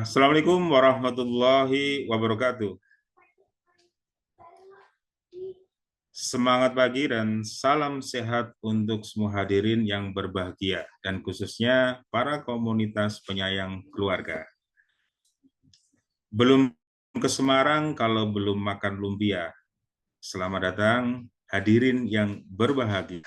Assalamualaikum warahmatullahi wabarakatuh. Semangat pagi dan salam sehat untuk semua hadirin yang berbahagia dan khususnya para komunitas penyayang keluarga. Belum ke Semarang kalau belum makan lumpia. Selamat datang hadirin yang berbahagia.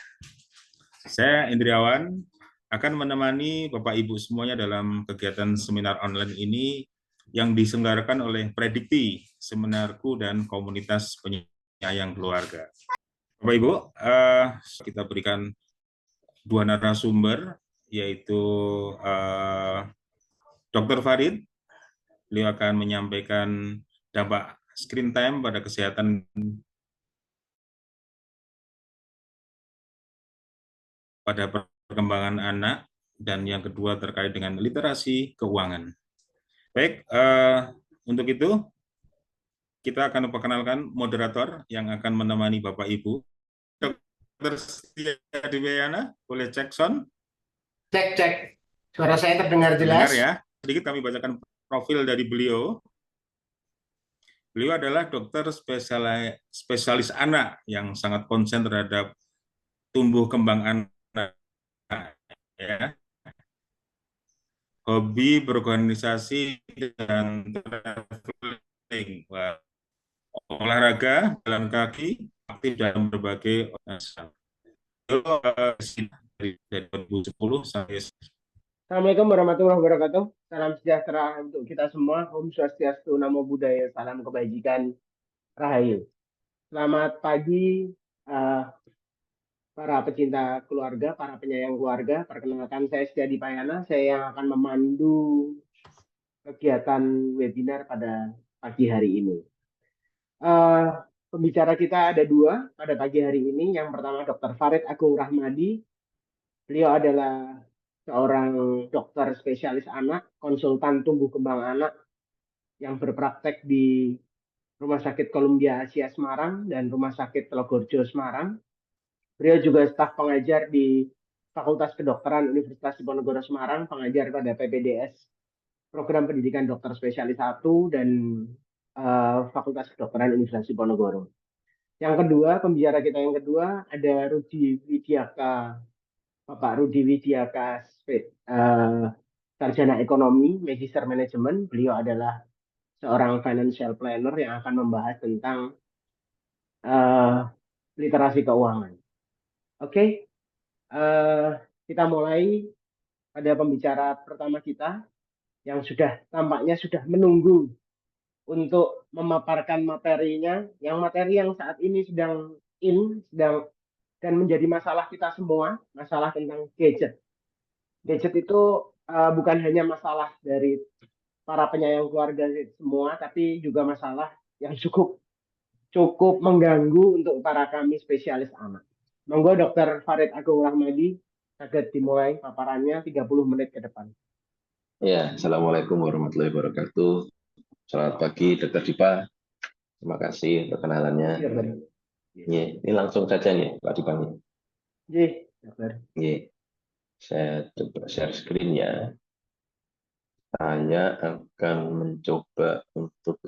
Saya Indriawan akan menemani Bapak Ibu semuanya dalam kegiatan seminar online ini yang diselenggarakan oleh Predikti, Seminarku dan Komunitas Penyayang Keluarga. Bapak Ibu, kita berikan dua narasumber, yaitu Dr. Farid. Beliau akan menyampaikan dampak screen time pada kesehatan pada perkembangan anak, dan yang kedua terkait dengan literasi keuangan. Baik, untuk itu kita akan memperkenalkan moderator yang akan menemani Bapak Ibu. Dr. Setia Dwiayana, boleh cek sound? Cek. Suara saya terdengar Mendengar jelas? ya. Sedikit kami bacakan profil dari beliau. Beliau adalah dokter spesialis anak yang sangat konsen terhadap tumbuh kembang anak. Ya. Hobi berorganisasi dan traveling. Olahraga, jalan kaki, aktif dalam berbagai organisasi. Dari 2010 sampai. Assalamualaikum warahmatullahi wabarakatuh. Salam sejahtera untuk kita semua. Om Swastiastu, Namo Buddhaya, salam kebajikan, Rahayu. Selamat pagi para pecinta keluarga, para penyayang keluarga. Perkenalkan, saya Setia Dipayana. Saya yang akan memandu kegiatan webinar pada pagi hari ini. Pembicara kita ada dua pada pagi hari ini. Yang pertama Dr. Farid Agung Rahmadi. Beliau adalah seorang dokter spesialis anak, konsultan tumbuh kembang anak yang berpraktek di Rumah Sakit Columbia Asia Semarang dan Rumah Sakit Telogorjo Semarang. Beliau juga staf pengajar di Fakultas Kedokteran Universitas Diponegoro Semarang, pengajar pada PPDS, Program Pendidikan Dokter Spesialis 1 dan Fakultas Kedokteran Universitas Diponegoro. Yang kedua, pembicara kita yang kedua ada Rudi Widiaka, Bapak Rudi Widiaka, sarjana ekonomi, magister manajemen. Beliau adalah seorang financial planner yang akan membahas tentang literasi keuangan. Oke, kita mulai pada pembicara pertama kita yang tampaknya sudah menunggu untuk memaparkan materinya, yang materi yang saat ini sedang dan menjadi masalah kita semua, masalah tentang gadget. Gadget itu bukan hanya masalah dari para penyayang keluarga semua, tapi juga masalah yang cukup mengganggu untuk para kami spesialis anak. Monggo Dr. Farid Agung Rahmadi, saged dimulai paparannya 30 menit ke depan. Ya, Assalamualaikum warahmatullahi wabarakatuh. Selamat pagi, Dr. Dipa. Terima kasih untuk kenalannya. Ya, ini langsung saja nih, Pak Dipa. Iya, Dokter. Ya, saya coba share screen ya. Saya akan mencoba untuk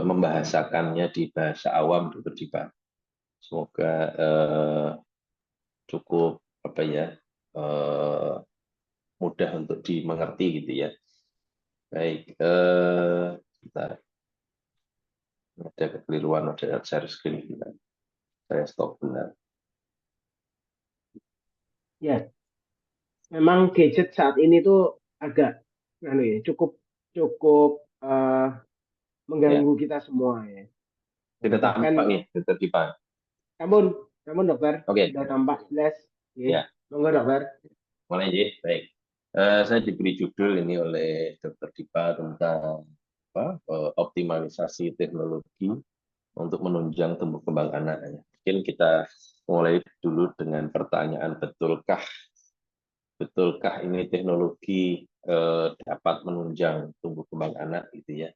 membahasakannya di bahasa awam, Dr. Dipa. Semoga cukup mudah untuk dimengerti gitu ya. Baik, kita ada kekeliruan, ada share screen kita. Saya stop benar. Ya, memang gadget saat ini tuh agak cukup mengganggu kita semua ya. Tidak tampak nih, Dr. Dipa. Namun dokter, Oke. sudah tampak jelas. Ya. Monggo dokter. Mulai ya, baik. Saya diberi judul ini oleh Dr. Dipa tentang optimalisasi teknologi untuk menunjang tumbuh kembang anak. Mungkin kita mulai dulu dengan pertanyaan, betulkah ini teknologi dapat menunjang tumbuh kembang anak gitu ya?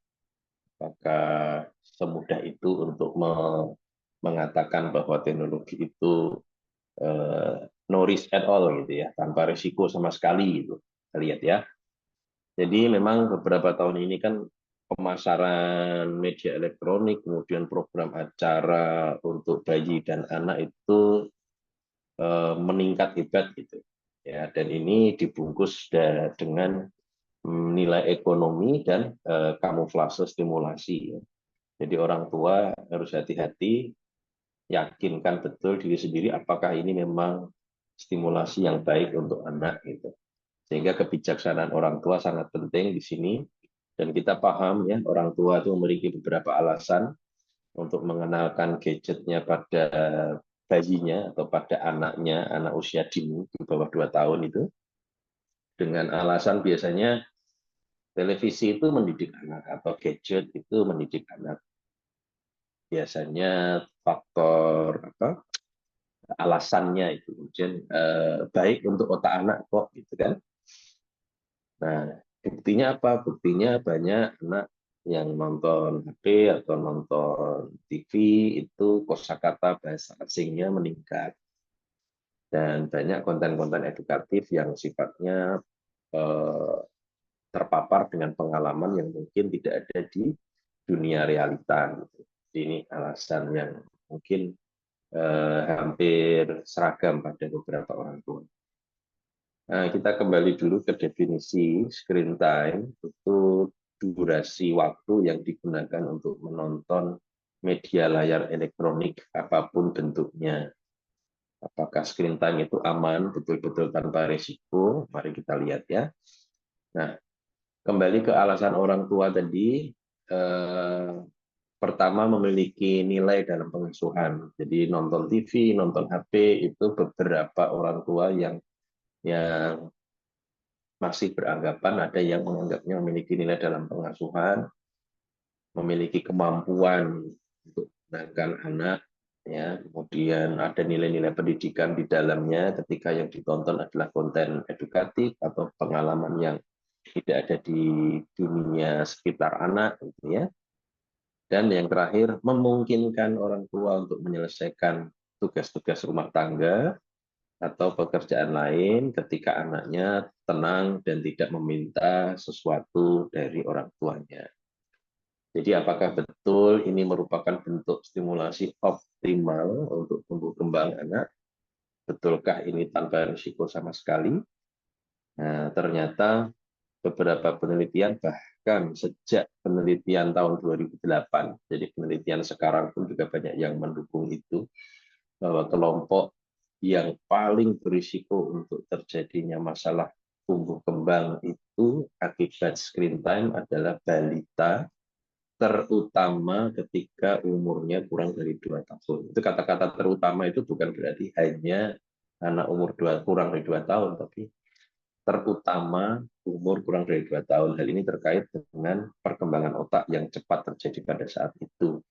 Apakah semudah itu untuk mengatakan bahwa teknologi itu no risk at all gitu ya, tanpa risiko sama sekali gitu. Kita lihat ya. Jadi memang beberapa tahun ini kan pemasaran media elektronik, kemudian program acara untuk bayi dan anak itu meningkat hebat gitu. Ya, dan ini dibungkus dengan nilai ekonomi dan kamuflase stimulasi. Ya. Jadi orang tua harus hati-hati, yakinkan betul diri sendiri apakah ini memang stimulasi yang baik untuk anak gitu. Sehingga kebijaksanaan orang tua sangat penting di sini, dan kita paham ya orang tua itu memiliki beberapa alasan untuk mengenalkan gadgetnya pada bayinya atau pada anaknya, anak usia dini di bawah 2 tahun itu, dengan alasan biasanya televisi itu mendidik anak atau gadget itu mendidik anak. Biasanya faktor alasannya itu kemudian baik untuk otak anak kok gitu kan. Nah, buktinya apa? Buktinya banyak anak yang nonton HP atau nonton TV itu kosakata bahasa asingnya meningkat. Dan banyak konten-konten edukatif yang sifatnya terpapar dengan pengalaman yang mungkin tidak ada di dunia realita. Ini alasan yang mungkin hampir seragam pada beberapa orang tua. Nah, kita kembali dulu ke definisi screen time, itu durasi waktu yang digunakan untuk menonton media layar elektronik apapun bentuknya. Apakah screen time itu aman, betul-betul tanpa risiko? Mari kita lihat ya. Nah, kembali ke alasan orang tua tadi, pertama memiliki nilai dalam pengasuhan. Jadi nonton TV, nonton HP itu beberapa orang tua yang masih beranggapan, ada yang menganggapnya memiliki nilai dalam pengasuhan, memiliki kemampuan untuk menangkan anak, ya, kemudian ada nilai-nilai pendidikan di dalamnya ketika yang ditonton adalah konten edukatif atau pengalaman yang tidak ada di dunia sekitar anak, gitu ya. Dan yang terakhir, memungkinkan orang tua untuk menyelesaikan tugas-tugas rumah tangga atau pekerjaan lain ketika anaknya tenang dan tidak meminta sesuatu dari orang tuanya. Jadi apakah betul ini merupakan bentuk stimulasi optimal untuk tumbuh kembang anak? Betulkah ini tanpa risiko sama sekali? Nah, ternyata beberapa penelitian, bahkan sejak penelitian tahun 2008, jadi penelitian sekarang pun juga banyak yang mendukung itu, bahwa kelompok yang paling berisiko untuk terjadinya masalah tumbuh kembang itu akibat screen time adalah balita, terutama ketika umurnya kurang dari 2 tahun. Itu kata-kata terutama itu bukan berarti hanya anak umur kurang dari 2 tahun, tapi terutama umur kurang dari 2 tahun. Hal ini terkait dengan perkembangan otak yang cepat terjadi pada saat itu.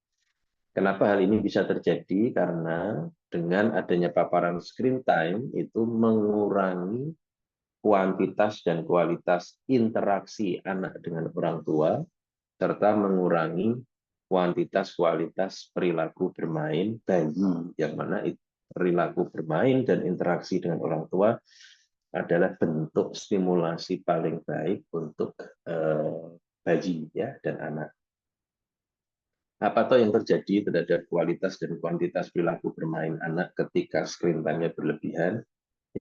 Kenapa hal ini bisa terjadi? Karena dengan adanya paparan screen time itu mengurangi kuantitas dan kualitas interaksi anak dengan orang tua, serta mengurangi kuantitas kualitas perilaku bermain bayi, yang mana perilaku bermain dan interaksi dengan orang tua adalah bentuk stimulasi paling baik untuk bayi ya dan anak. Apa yang terjadi terhadap kualitas dan kuantitas perilaku bermain anak ketika screen time-nya berlebihan?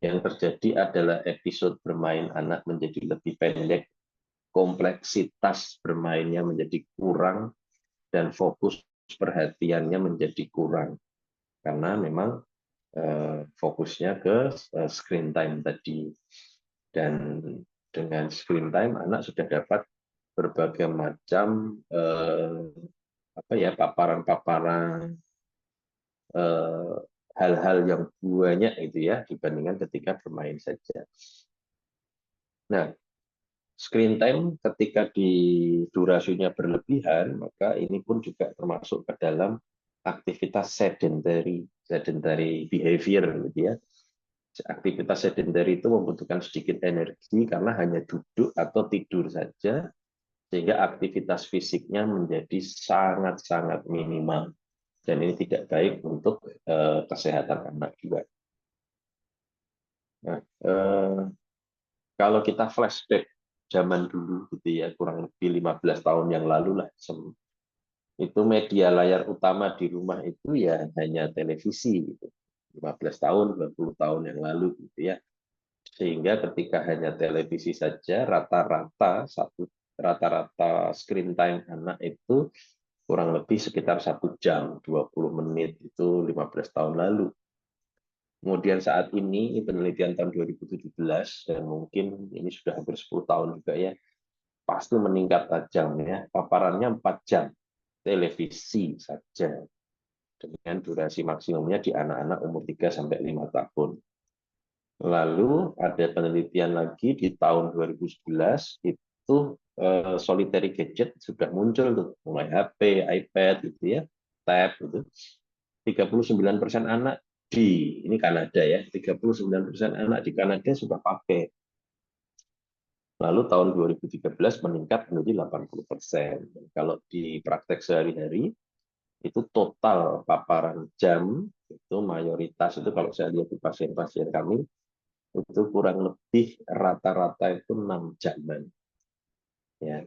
Yang terjadi adalah episode bermain anak menjadi lebih pendek, kompleksitas bermainnya menjadi kurang, dan fokus perhatiannya menjadi kurang. Karena memang fokusnya ke screen time tadi. Dan dengan screen time, anak sudah dapat berbagai macam paparan-paparan hal-hal yang banyak itu ya dibandingkan ketika bermain saja. Nah, screen time ketika di durasinya berlebihan, maka ini pun juga termasuk ke dalam aktivitas sedentary behavior gitu ya. Aktivitas sedentary itu membutuhkan sedikit energi karena hanya duduk atau tidur saja, sehingga aktivitas fisiknya menjadi sangat-sangat minimal. Dan ini tidak baik untuk kesehatan anak juga. Nah, kalau kita flashback zaman dulu gitu ya, kurang lebih 15 tahun yang lalu lah, itu media layar utama di rumah itu ya hanya televisi gitu. 15 tahun, 20 tahun yang lalu gitu ya. Sehingga ketika hanya televisi saja, rata-rata screen time anak itu kurang lebih sekitar 1 jam, 20 menit, itu 15 tahun lalu. Kemudian saat ini penelitian tahun 2017, dan mungkin ini sudah hampir 10 tahun juga ya, pasti meningkat tajam ya, paparannya 4 jam televisi saja, dengan durasi maksimumnya di anak-anak umur 3-5 tahun. Lalu ada penelitian lagi di tahun 2011, itu solitary gadget sudah muncul tuh, mulai HP, iPad gitu ya, tab gitu. 39% anak ini Kanada ya, 39% anak di Kanada sudah pakai. Lalu tahun 2013 meningkat menjadi 80%. Kalau di praktek sehari-hari itu total paparan jam itu mayoritas itu kalau saya lihat di pasien-pasien kami itu kurang lebih rata-rata itu 6 jaman. Ya.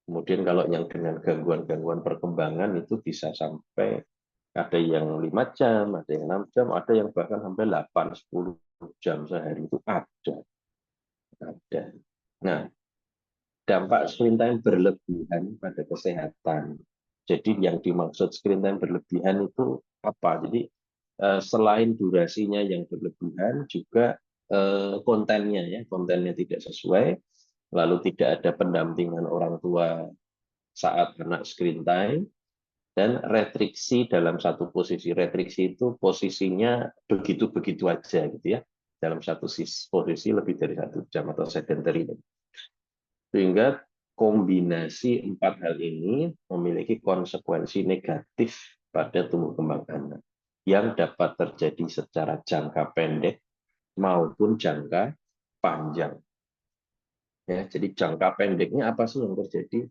Kemudian kalau yang dengan gangguan-gangguan perkembangan itu bisa sampai ada yang 5 jam, ada yang 6 jam, ada yang bahkan sampai 8-10 jam sehari itu ada. Nah, dampak screen time berlebihan pada kesehatan. Jadi yang dimaksud screen time berlebihan itu apa? Jadi selain durasinya yang berlebihan, juga kontennya tidak sesuai, lalu tidak ada pendampingan orang tua saat anak screen time, dan retriksi dalam satu posisi. Retriksi itu posisinya begitu-begitu aja gitu ya, dalam satu posisi lebih dari 1 jam atau sedentary. Sehingga kombinasi 4 hal ini memiliki konsekuensi negatif pada tumbuh kembang anak yang dapat terjadi secara jangka pendek maupun jangka panjang. Ya, jadi jangka pendeknya apa sih yang terjadi?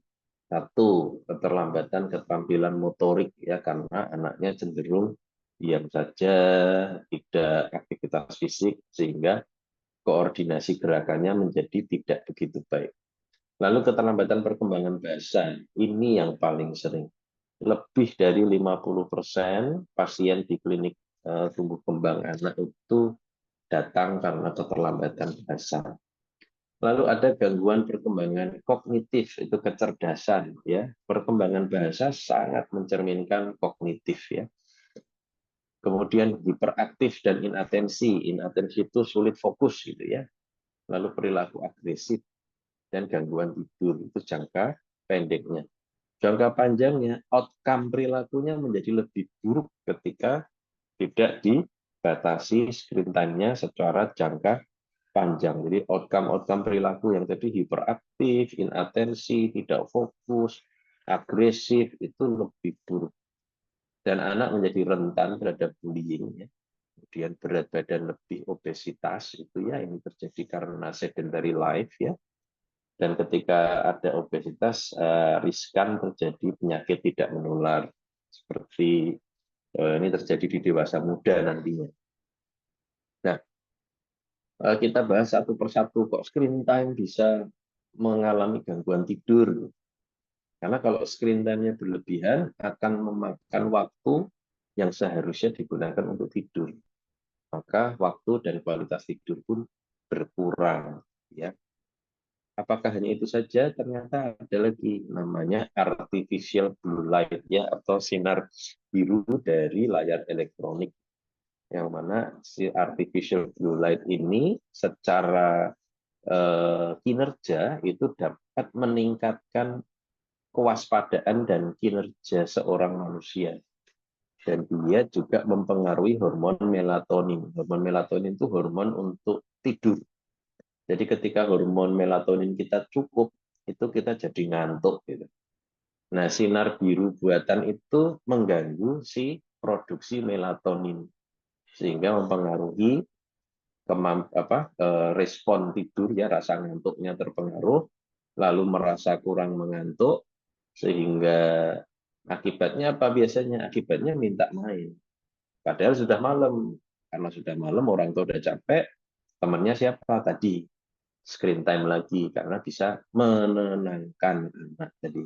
Satu, keterlambatan keterampilan motorik ya, karena anaknya cenderung diam saja, tidak aktivitas fisik, sehingga koordinasi gerakannya menjadi tidak begitu baik. Lalu keterlambatan perkembangan bahasa, ini yang paling sering. Lebih dari 50% pasien di klinik tumbuh kembang anak itu datang karena keterlambatan bahasa. Lalu ada gangguan perkembangan kognitif, itu kecerdasan ya. Perkembangan bahasa sangat mencerminkan kognitif ya. Kemudian hiperaktif dan inatensi. Inatensi itu sulit fokus gitu ya. Lalu perilaku agresif dan gangguan tidur, itu jangka pendeknya. Jangka panjangnya, outcome perilakunya menjadi lebih buruk ketika tidak dibatasi screen time-nya secara jangka panjang. Jadi outcome perilaku yang tadi hiperaktif, inatensi, tidak fokus, agresif, itu lebih buruk. Dan anak menjadi rentan terhadap bullying. Ya. Kemudian berat badan lebih, obesitas, itu ya ini terjadi karena sedentary life ya. Dan ketika ada obesitas, riskan terjadi penyakit tidak menular seperti ini terjadi di dewasa muda nantinya. Nah, kita bahas satu persatu, kok screen time bisa mengalami gangguan tidur. Karena kalau screen time-nya berlebihan akan memakan waktu yang seharusnya digunakan untuk tidur. Maka waktu dan kualitas tidur pun berkurang. Ya. Apakah hanya itu saja? Ternyata ada lagi namanya artificial blue light ya, atau sinar biru dari layar elektronik. Yang mana si artificial blue light ini secara kinerja itu dapat meningkatkan kewaspadaan dan kinerja seorang manusia. Dan dia juga mempengaruhi hormon melatonin. Hormon melatonin itu hormon untuk tidur. Jadi ketika hormon melatonin kita cukup, itu kita jadi ngantuk gitu. Nah, sinar biru buatan itu mengganggu si produksi melatonin sehingga mempengaruhi respon tidur ya, rasa ngantuknya terpengaruh, lalu merasa kurang mengantuk, sehingga akibatnya apa biasanya? Akibatnya minta main. Padahal sudah malam. Karena sudah malam, orang tua udah capek, temannya siapa tadi? screen time lagi karena bisa menenangkan anak tadi,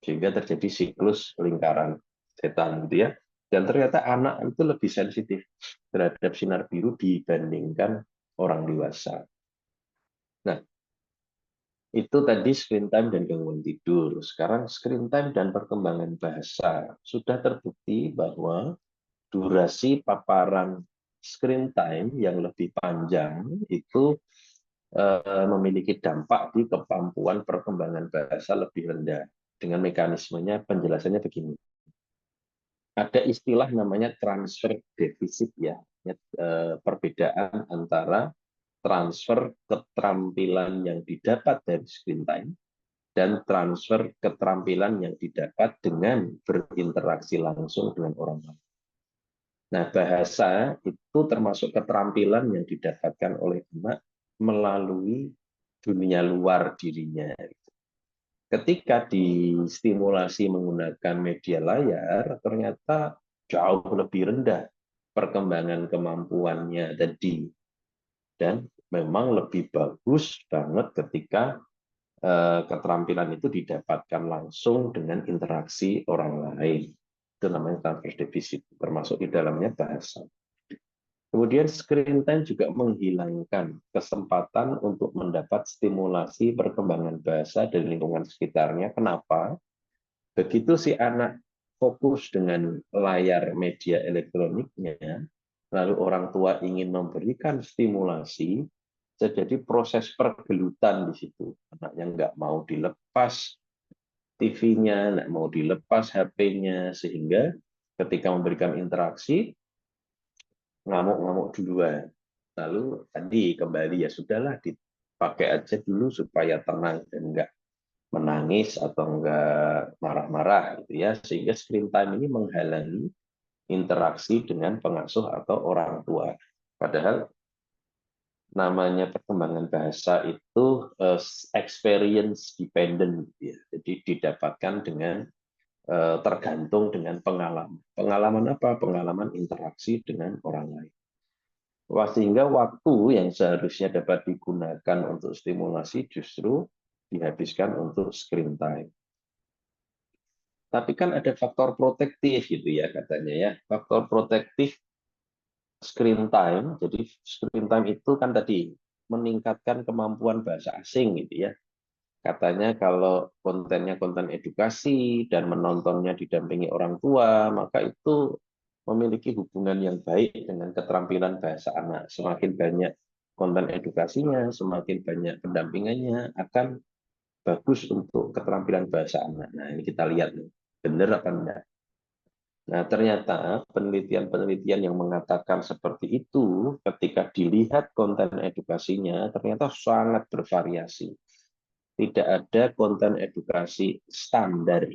sehingga terjadi siklus lingkaran setan gitu ya. Dan ternyata anak itu lebih sensitif terhadap sinar biru dibandingkan orang dewasa. Nah, itu tadi screen time dan gangguan tidur. Sekarang screen time dan perkembangan bahasa. Sudah terbukti bahwa durasi paparan screen time yang lebih panjang itu memiliki dampak di kemampuan perkembangan bahasa lebih rendah. Dengan mekanismenya, penjelasannya begini. Ada istilah namanya transfer defisit ya, perbedaan antara transfer keterampilan yang didapat dari screen time dan transfer keterampilan yang didapat dengan berinteraksi langsung dengan orang lain. Nah, bahasa itu termasuk keterampilan yang didapatkan oleh anak melalui dunia luar dirinya. Ketika distimulasi menggunakan media layar, ternyata jauh lebih rendah perkembangan kemampuannya tadi. Dan memang lebih bagus banget ketika keterampilan itu didapatkan langsung dengan interaksi orang lain. Itu namanya transfer defisit, termasuk di dalamnya bahasa. Kemudian screen time juga menghilangkan kesempatan untuk mendapat stimulasi perkembangan bahasa dari lingkungan sekitarnya. Kenapa? Begitu si anak fokus dengan layar media elektroniknya, lalu orang tua ingin memberikan stimulasi, terjadi proses pergelutan di situ. Anaknya nggak mau dilepas TV-nya, nggak mau dilepas HP-nya, sehingga ketika memberikan interaksi, ngamuk-ngamuk duluan. Lalu tadi kembali ya sudahlah dipakai aja dulu supaya tenang dan enggak menangis atau enggak marah-marah gitu ya, sehingga screen time ini menghalangi interaksi dengan pengasuh atau orang tua. Padahal namanya perkembangan bahasa itu experience dependent gitu ya. Jadi didapatkan dengan tergantung dengan pengalaman. Pengalaman apa? Pengalaman interaksi dengan orang lain. Sehingga waktu yang seharusnya dapat digunakan untuk stimulasi justru dihabiskan untuk screen time. Tapi kan ada faktor protektif gitu ya katanya ya. Faktor protektif screen time. Jadi screen time itu kan tadi meningkatkan kemampuan bahasa asing gitu ya. Katanya kalau kontennya konten edukasi dan menontonnya didampingi orang tua, maka itu memiliki hubungan yang baik dengan keterampilan bahasa anak. Semakin banyak konten edukasinya, semakin banyak pendampingannya, akan bagus untuk keterampilan bahasa anak. Nah, ini kita lihat nih, benar apa enggak. Nah, ternyata penelitian-penelitian yang mengatakan seperti itu, ketika dilihat konten edukasinya, ternyata sangat bervariasi. Tidak ada konten edukasi standar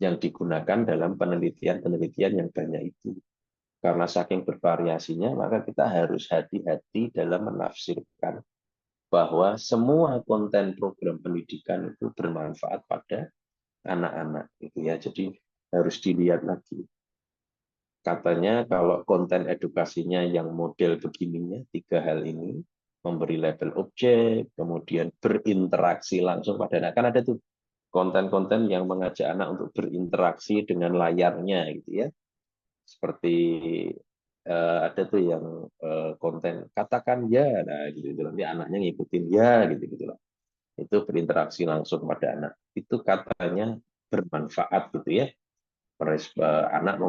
yang digunakan dalam penelitian-penelitian yang banyak itu. Karena saking bervariasinya, maka kita harus hati-hati dalam menafsirkan bahwa semua konten program pendidikan itu bermanfaat pada anak-anak. Gitu ya. Jadi harus dilihat lagi. Katanya kalau konten edukasinya yang model begininya, 3 hal ini, memberi label objek, kemudian berinteraksi langsung pada anak. Kan ada tuh konten-konten yang mengajak anak untuk berinteraksi dengan layarnya gitu ya. Seperti ada tuh yang konten katakan ya, nah gitu, nanti anaknya ngikutin ya gitu lah. Itu berinteraksi langsung pada anak. Itu katanya bermanfaat gitu ya. Anak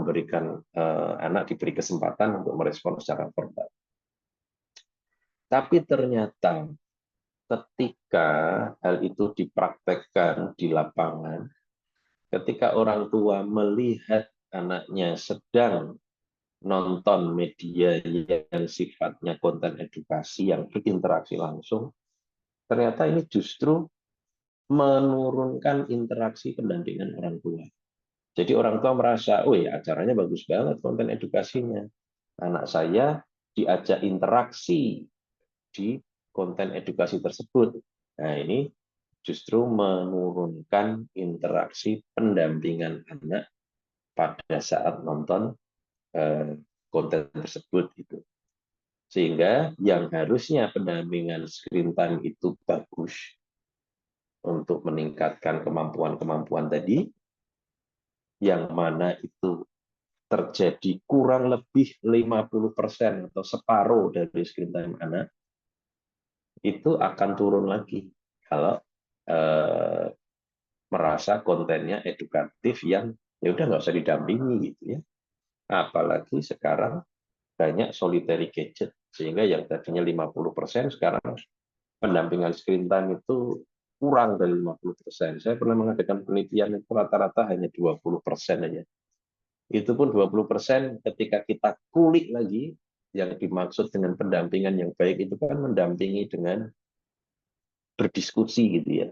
anak diberi kesempatan untuk merespon secara verbal. Tapi ternyata ketika hal itu dipraktekkan di lapangan, ketika orang tua melihat anaknya sedang nonton media yang sifatnya konten edukasi yang berinteraksi langsung, ternyata ini justru menurunkan interaksi pendampingan orang tua. Jadi orang tua merasa, oh ya acaranya bagus banget konten edukasinya. Anak saya diajak interaksi di konten edukasi tersebut. Nah ini justru menurunkan interaksi pendampingan anak pada saat nonton konten tersebut. Gitu. Sehingga yang harusnya pendampingan screen time itu bagus untuk meningkatkan kemampuan-kemampuan tadi, yang mana itu terjadi kurang lebih 50% atau separuh dari screen time anak, itu akan turun lagi kalau merasa kontennya edukatif yang ya udah nggak usah didampingi gitu ya. Apalagi sekarang banyak solitary gadget, sehingga yang tadinya 50% sekarang pendampingan screen time itu kurang dari 50%. Saya pernah mengadakan penelitian itu rata-rata hanya 20% aja. Itu pun 20% ketika kita kulik lagi, yang dimaksud dengan pendampingan yang baik itu kan mendampingi dengan berdiskusi gitu ya.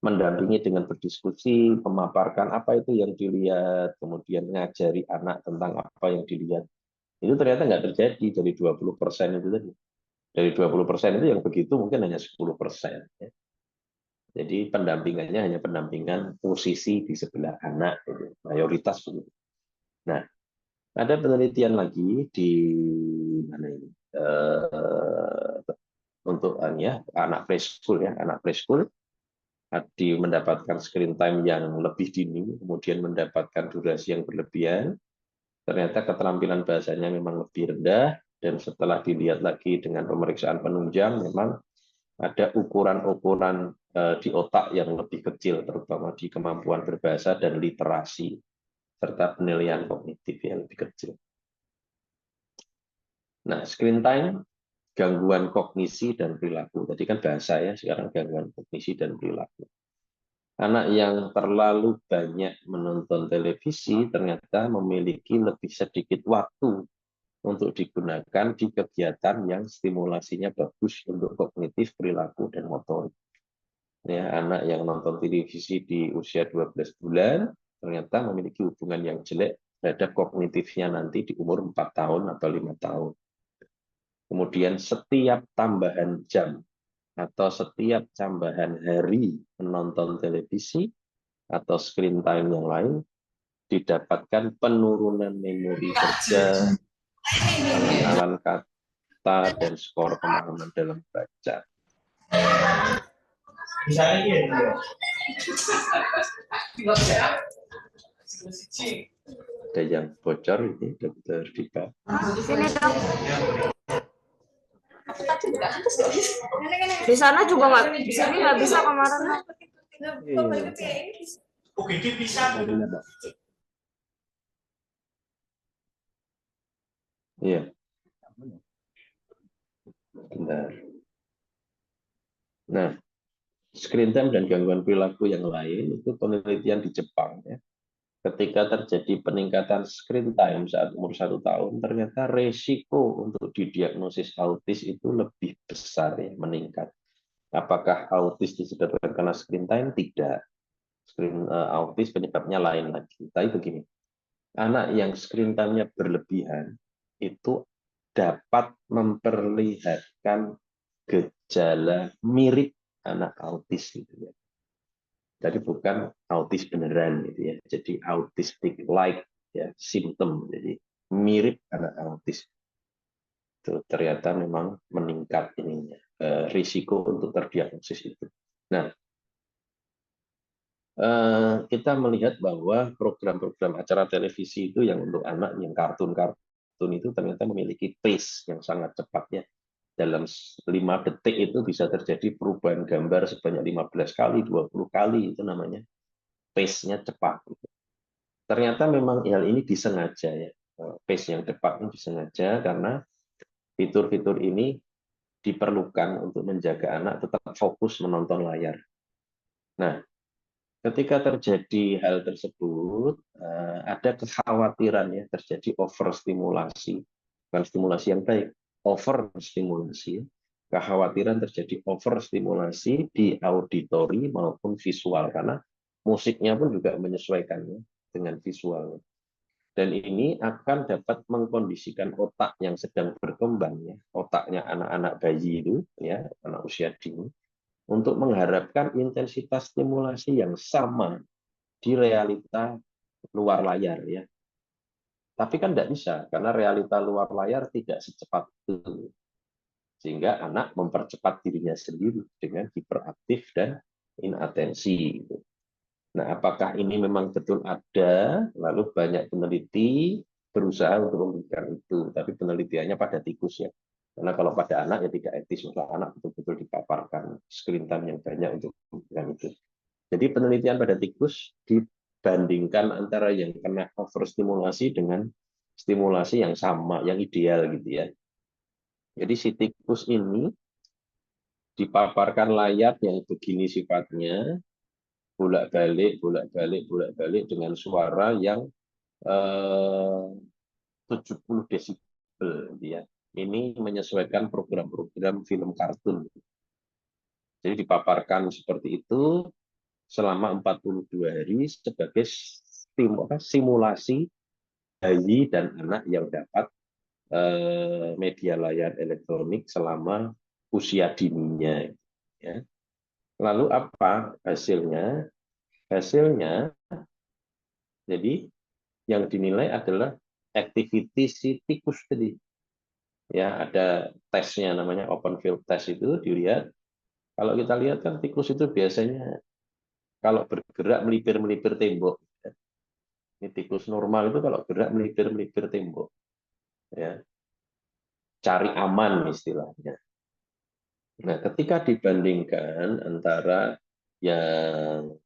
Mendampingi dengan berdiskusi, memaparkan apa itu yang dilihat, kemudian ngajari anak tentang apa yang dilihat. Itu ternyata nggak terjadi dari 20% itu tadi. Dari 20% itu yang begitu mungkin hanya 10%. Ya. Jadi pendampingannya hanya pendampingan posisi di sebelah anak, gitu. Mayoritas begitu. Nah, ada penelitian lagi di mana ini? Untuk ya, anak preschool ya, anak preschool mendapatkan screen time yang lebih dini, kemudian mendapatkan durasi yang berlebihan, ternyata keterampilan bahasanya memang lebih rendah, dan setelah dilihat lagi dengan pemeriksaan penunjang, memang ada ukuran-ukuran di otak yang lebih kecil, terutama di kemampuan berbahasa dan literasi, serta penilaian kognitif yang lebih kecil. Nah, screen time, gangguan kognisi dan perilaku. Tadi kan bahasa ya, sekarang gangguan kognisi dan perilaku. Anak yang terlalu banyak menonton televisi ternyata memiliki lebih sedikit waktu untuk digunakan di kegiatan yang stimulasinya bagus untuk kognitif, perilaku, dan motorik. Ya, anak yang nonton televisi di usia 12 bulan ternyata memiliki hubungan yang jelek terhadap kognitifnya nanti di umur 4 tahun atau 5 tahun. Kemudian setiap tambahan jam atau setiap tambahan hari menonton televisi atau screen time yang lain didapatkan penurunan memori kerja, pengenalan kata, dan skor pemahaman dalam baca. Ada yang bocor ini, Dokter Dika. Sini dok. Di sana juga nggak, di sini nggak bisa kemarin. Iya. Benar. Nah, screen time dan gangguan perilaku yang lain itu penelitian di Jepang ya. Ketika terjadi peningkatan screen time saat umur 1 tahun, ternyata resiko untuk didiagnosis autis itu lebih besar ya, meningkat. Apakah autis disebabkan karena screen time? Tidak. Autis penyebabnya lain lagi. Tapi begini, anak yang screen time-nya berlebihan itu dapat memperlihatkan gejala mirip anak autis gitu ya. Jadi bukan autis beneran gitu ya. Jadi autistic like ya, simptom. Jadi mirip anak autis. Itu ternyata memang meningkat ininya risiko untuk terdiagnosis itu. Nah, kita melihat bahwa program-program acara televisi itu yang untuk anak, yang kartun-kartun itu ternyata memiliki pace yang sangat cepat ya. Dalam 5 detik itu bisa terjadi perubahan gambar sebanyak 15 kali, 20 kali, itu namanya pace-nya cepat. Ternyata memang hal ini disengaja ya. Pace yang cepat ini disengaja karena fitur-fitur ini diperlukan untuk menjaga anak tetap fokus menonton layar. Nah, ketika terjadi hal tersebut, ada kekhawatiran ya terjadi overstimulasi, bukan stimulasi yang baik, overstimulasi. Kekhawatiran terjadi overstimulasi di auditori maupun visual karena musiknya pun juga menyesuaikannya dengan visual. Dan ini akan dapat mengkondisikan otak yang sedang berkembang ya, otaknya anak-anak bayi itu ya, anak usia dini, untuk mengharapkan intensitas stimulasi yang sama di realita luar layar ya. Tapi kan tidak bisa karena realita luar layar tidak secepat itu. sehingga anak mempercepat dirinya sendiri dengan hiperaktif dan inatensi. Nah, apakah ini memang betul ada? Lalu banyak peneliti berusaha untuk memberikan itu, tapi penelitiannya pada tikus ya. Karena kalau pada anak ya tidak etis, maka anak betul-betul dipaparkan screen time yang banyak untuk memberikan itu. Jadi penelitian pada tikus dibandingkan antara yang kena overstimulasi dengan stimulasi yang sama, yang ideal gitu ya. Jadi si tikus ini dipaparkan layar yang begini sifatnya, bolak-balik, bolak-balik, bolak-balik dengan suara yang 70 desibel ya. Ini menyesuaikan program-program film kartun. Jadi dipaparkan seperti itu selama 42 hari sebagai simulasi bayi dan anak yang dapat media layar elektronik selama usia dininya. Ya. Lalu apa hasilnya? Hasilnya, jadi yang dinilai adalah activity si tikus tadi. Ya, ada tesnya namanya open field test itu dilihat. Kalau kita lihat kan tikus itu biasanya kalau bergerak melipir-melipir tembok. Ini tikus normal itu kalau gerak melipir-melipir tembok. Ya. Cari aman istilahnya. Nah, ketika dibandingkan antara yang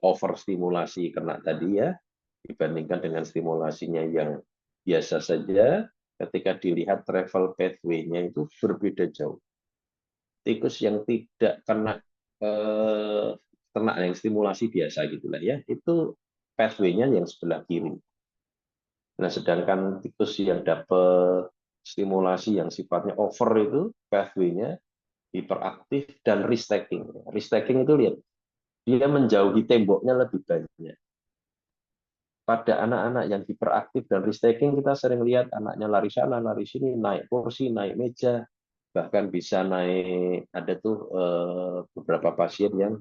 overstimulasi kena tadi ya, dibandingkan dengan stimulasinya yang biasa saja, ketika dilihat travel pathway-nya itu berbeda jauh. Tikus yang tidak kena yang stimulasi biasa gitulah ya, itu pathway-nya yang sebelah kiri. Nah, sedangkan tikus yang dapat stimulasi yang sifatnya over itu pathway-nya hiperaktif dan restacking. Restacking itu lihat, dia menjauhi temboknya lebih banyak. Pada anak-anak yang hiperaktif dan restacking kita sering lihat anaknya lari sana, lari sini, naik kursi, naik meja, bahkan bisa naik, ada tuh beberapa pasien yang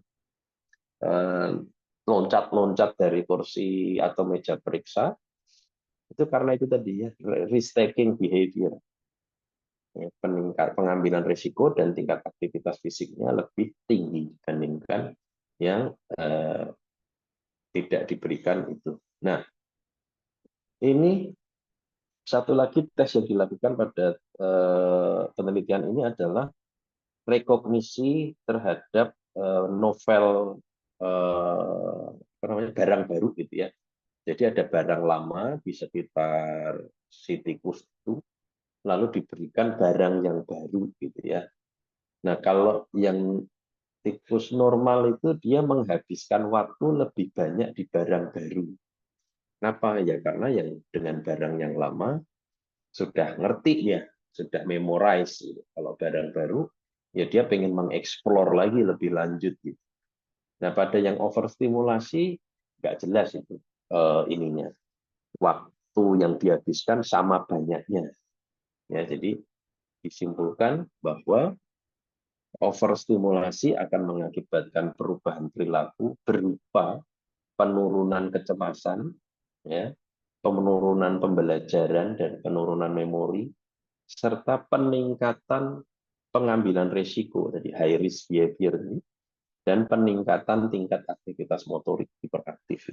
loncat-loncat dari kursi atau meja periksa, itu karena itu tadi ya, restacking behavior. Pengambilan risiko dan tingkat aktivitas fisiknya lebih tinggi dibandingkan yang tidak diberikan itu. Nah, ini satu lagi tes yang dilakukan pada penelitian ini adalah rekognisi terhadap novel barang baru gitu ya. Jadi ada barang lama di sekitar si tikus itu, lalu diberikan barang yang baru gitu ya. Nah, kalau yang tikus normal itu dia menghabiskan waktu lebih banyak di barang baru. Kenapa? Ya karena yang dengan barang yang lama sudah ngerti ya, sudah memorize. Kalau barang baru, ya dia pengen mengeksplor lagi lebih lanjut. Gitu. Nah, pada yang overstimulasi, nggak jelas itu ininya. Waktu yang dihabiskan sama banyaknya. Ya, jadi disimpulkan bahwa overstimulasi akan mengakibatkan perubahan perilaku berupa penurunan kecemasan, ya, penurunan pembelajaran dan penurunan memori, serta peningkatan pengambilan risiko, jadi high risk behavior ini, dan peningkatan tingkat aktivitas motorik hiperaktif.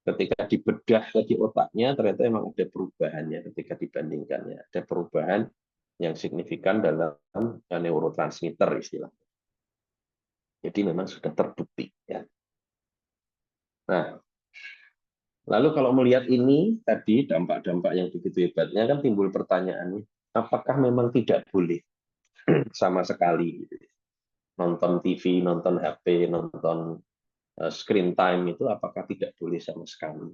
Ketika dibedah lagi otaknya, ternyata memang ada perubahannya ketika dibandingkannya. Ada perubahan yang signifikan dalam neurotransmitter istilahnya. Jadi memang sudah terbukti. Ya. Nah, lalu kalau melihat ini tadi dampak-dampak yang begitu hebatnya kan timbul pertanyaannya, apakah memang tidak boleh sama sekali gitu. Nonton TV, nonton HP, nonton screen time itu apakah tidak boleh sama sekali?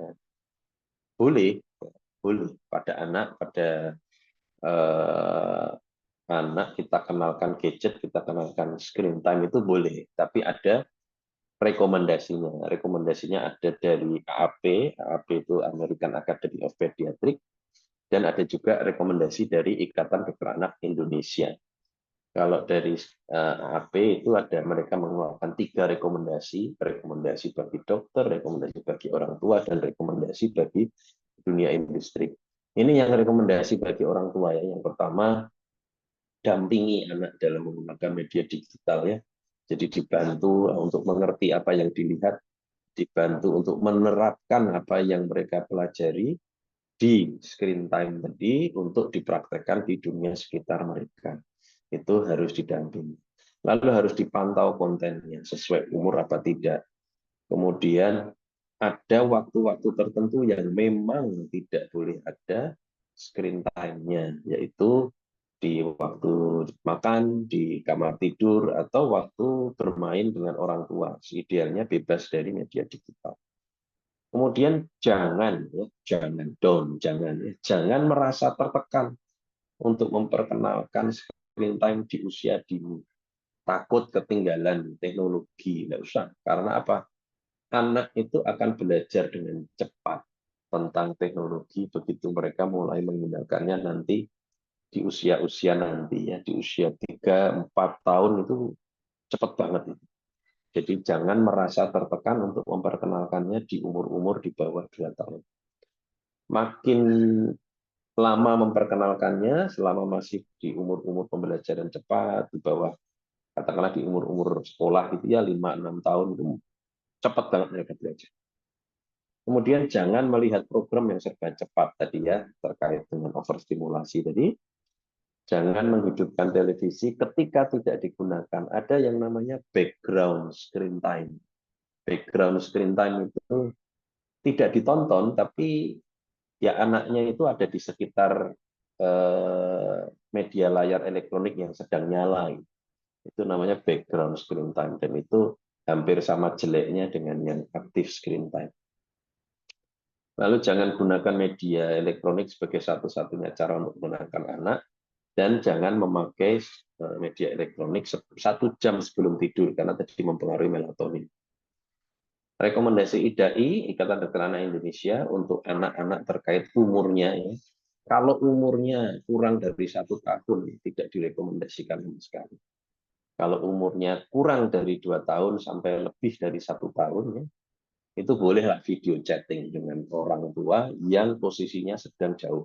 Nah, boleh pada anak, pada anak kita kenalkan gadget, kita kenalkan screen time itu boleh, tapi ada rekomendasinya. Rekomendasinya ada dari AAP, AAP itu American Academy of Pediatrics, dan ada juga rekomendasi dari Ikatan Dokter Anak Indonesia. Kalau dari AAP itu ada mereka mengeluarkan 3 rekomendasi bagi dokter, rekomendasi bagi orang tua, dan rekomendasi bagi dunia industri. Ini yang rekomendasi bagi orang tua ya. Yang pertama, dampingi anak dalam menggunakan media digital ya. Jadi dibantu untuk mengerti apa yang dilihat, dibantu untuk menerapkan apa yang mereka pelajari di screen time tadi untuk dipraktekkan di dunia sekitar mereka. Itu harus didampingi. Lalu harus dipantau kontennya sesuai umur apa tidak. Kemudian ada waktu-waktu tertentu yang memang tidak boleh ada screen time-nya, yaitu di waktu makan, di kamar tidur, atau waktu bermain dengan orang tua. Idealnya bebas dari media digital. Kemudian jangan merasa tertekan untuk memperkenalkan screen time di usia dini. Takut ketinggalan teknologi, nggak usah. Karena apa? Anak itu akan belajar dengan cepat tentang teknologi begitu mereka mulai menggunakannya nanti di usia-usia nanti ya, di usia 3-4 tahun itu cepat banget. Jadi jangan merasa tertekan untuk memperkenalkannya di umur-umur di bawah 2 tahun. Makin lama memperkenalkannya, selama masih di umur-umur pembelajaran cepat, di bawah, katakanlah di umur-umur sekolah gitu ya, 5-6 tahun, itu cepat banget mereka belajar. Kemudian jangan melihat program yang serba cepat tadi ya, terkait dengan overstimulasi tadi. Jangan menghidupkan televisi ketika tidak digunakan. Ada yang namanya background screen time. Background screen time itu tidak ditonton, tapi ya anaknya itu ada di sekitar media layar elektronik yang sedang nyala. Itu namanya background screen time. Dan itu hampir sama jeleknya dengan yang active screen time. Lalu jangan gunakan media elektronik sebagai satu-satunya cara untuk menggunakan anak, dan jangan memakai media elektronik 1 jam sebelum tidur, karena tadi mempengaruhi melatonin. Rekomendasi IDAI, Ikatan Dokter Anak Indonesia, untuk anak-anak terkait umurnya, ya, kalau umurnya kurang dari 1 tahun, tidak direkomendasikan sama sekali. Kalau umurnya kurang dari 2 tahun sampai lebih dari 1 tahun, ya, itu bolehlah video chatting dengan orang tua yang posisinya sedang jauh.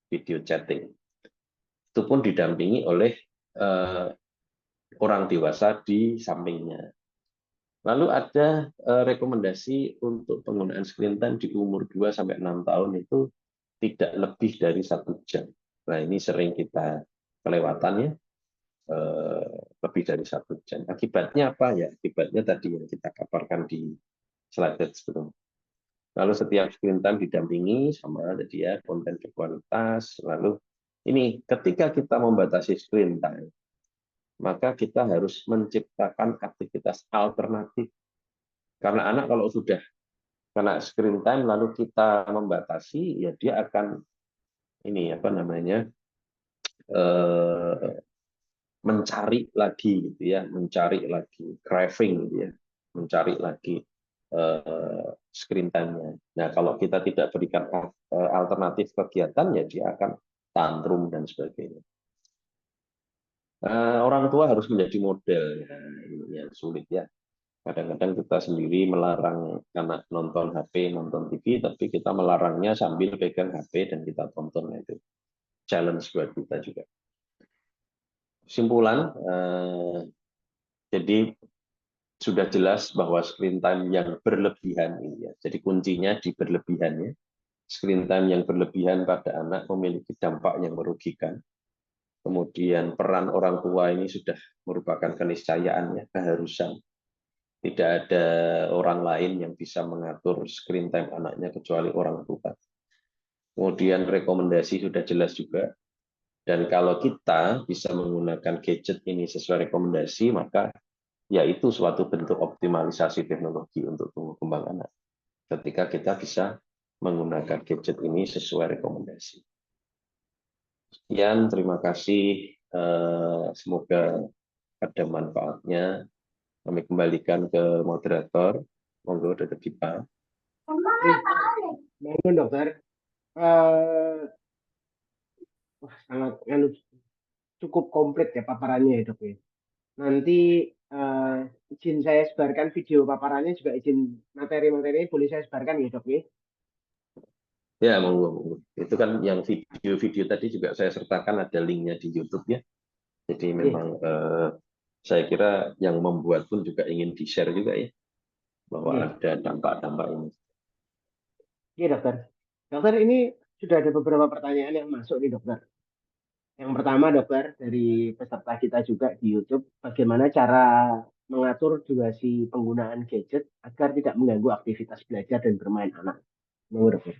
Video chatting. Itu pun didampingi oleh orang dewasa di sampingnya. Lalu ada rekomendasi untuk penggunaan screen time di umur 2-6 tahun itu tidak lebih dari 1 jam. Nah, ini sering kita kelewatan ya, lebih dari 1 jam. Akibatnya apa ya? Akibatnya tadi yang kita paparkan di slide sebelumnya. Lalu setiap screen time didampingi sama tadi ya, konten berkualitas. Lalu ini ketika kita membatasi screen time, maka kita harus menciptakan aktivitas alternatif. Karena anak kalau sudah kena screen time lalu kita membatasi, ya dia akan ini apa namanya, mencari lagi gitu ya, mencari lagi craving gitu ya, mencari lagi screen time-nya. Nah, kalau kita tidak berikan alternatif kegiatan, ya dia akan tantrum dan sebagainya. Orang tua harus menjadi model, ya, ini yang sulit ya. Kadang-kadang kita sendiri melarang anak nonton HP, nonton TV, tapi kita melarangnya sambil pegang HP dan kita tonton. Itu challenge buat kita juga. Kesimpulan, jadi sudah jelas bahwa screen time yang berlebihan ini ya. Jadi kuncinya di berlebihannya. Screen time yang berlebihan pada anak memiliki dampak yang merugikan. Kemudian peran orang tua ini sudah merupakan keniscayaan ya, keharusan. Tidak ada orang lain yang bisa mengatur screen time anaknya kecuali orang tua. Kemudian rekomendasi sudah jelas juga. Dan kalau kita bisa menggunakan gadget ini sesuai rekomendasi, maka yaitu suatu bentuk optimalisasi teknologi untuk tumbuh kembang anak. Ketika kita bisa menggunakan gadget ini sesuai rekomendasi. Sekian, terima kasih. Semoga ada manfaatnya. Kami kembalikan ke moderator. Monggo, Dr. Dipa. Monggo, dokter. Sangat cukup komplit ya paparannya ya, dok ya. Nanti izin saya sebarkan video paparannya, juga izin materi-materi boleh saya sebarkan ya, dok ya. Ya, monggo. Itu kan yang video-video tadi juga saya sertakan ada linknya di YouTube ya. Jadi memang saya kira yang membuat pun juga ingin di-share juga ya, bahwa Iya, ada dampak-dampak ini. iya dokter. Dokter, ini sudah ada beberapa pertanyaan yang masuk nih dokter. Yang pertama dokter, dari peserta kita juga di YouTube, bagaimana cara mengatur durasi penggunaan gadget agar tidak mengganggu aktivitas belajar dan bermain anak? Menurut dokter.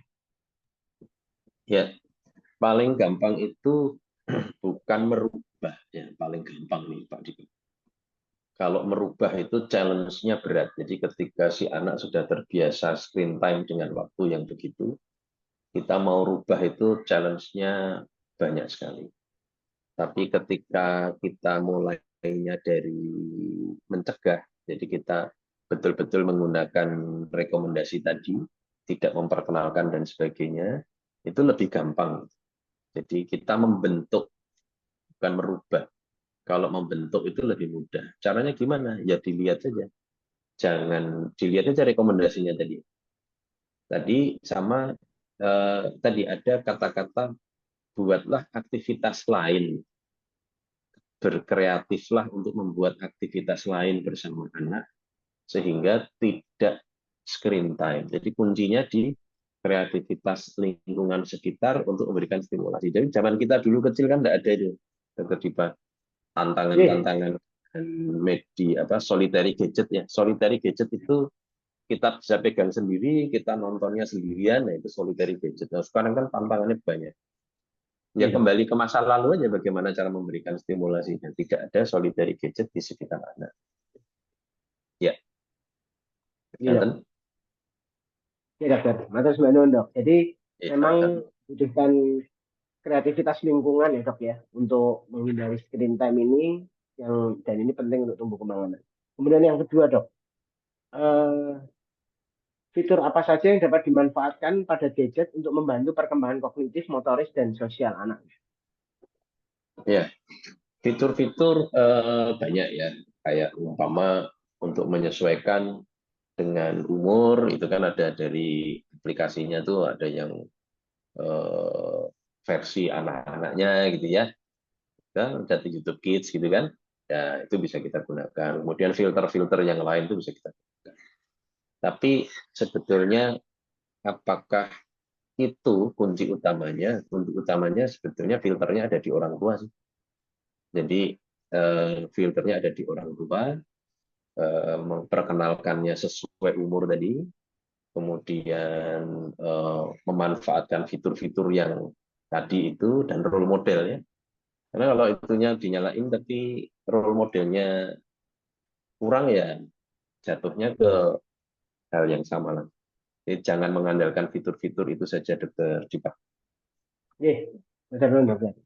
Ya, paling gampang itu bukan merubah ya, paling gampang nih Pak Diki. Kalau merubah itu challenge-nya berat. Jadi ketika si anak sudah terbiasa screen time dengan waktu yang begitu, kita mau rubah itu challenge-nya banyak sekali. Tapi ketika kita mulainya dari mencegah, jadi kita betul-betul menggunakan rekomendasi tadi, tidak memperkenalkan dan sebagainya, itu lebih gampang. Jadi kita membentuk, bukan merubah. Kalau membentuk itu lebih mudah. Caranya gimana? Ya dilihat saja. Jangan dilihat aja rekomendasinya tadi. Tadi sama tadi ada kata-kata buatlah aktivitas lain, berkreatiflah untuk membuat aktivitas lain bersama anak sehingga tidak screen time. Jadi kuncinya di kreativitas lingkungan sekitar untuk memberikan stimulasi. Jadi zaman kita dulu kecil kan tidak ada itu, tiba-tiba Iya, tantangan-tantangan media apa solitary gadget ya. Solitary gadget itu kita bisa pegang sendiri, kita nontonnya sendirian, nah itu solitary gadget. Nah, sekarang kan tantangannya banyak. Ya iya dok. kembali ke masa lalu aja bagaimana cara memberikan stimulasi dan tidak ada solitary gadget di sekitar anak. Ya, Iya dok. Ganten. Iya dokter. Matur nuwun dok. Jadi Ya, memang butuhkan kreativitas lingkungan ya dok ya untuk menghindari screen time ini, yang dan ini penting untuk tumbuh kembang anak. Kemudian yang kedua dok, eh, fitur apa saja yang dapat dimanfaatkan pada gadget untuk membantu perkembangan kognitif, motoris, dan sosial anak? ya. Fitur-fitur banyak ya, kayak umpama untuk menyesuaikan dengan umur itu kan ada dari aplikasinya tuh ada yang versi anak-anaknya gitu ya. Kan ada di YouTube Kids gitu kan. Ya, itu bisa kita gunakan. Kemudian filter-filter yang lain itu bisa kita gunakan. Tapi sebetulnya apakah itu kunci utamanya? Kunci utamanya sebetulnya filternya ada di orang tua sih. Jadi filternya ada di orang tua, memperkenalkannya sesuai umur tadi, kemudian memanfaatkan fitur-fitur yang tadi itu dan role model ya. Karena kalau itunya dinyalain tapi role modelnya kurang ya jatuhnya ke hal yang sama lah. Jadi jangan mengandalkan fitur-fitur itu saja dokter Dipak. Iya, betul dong dokter.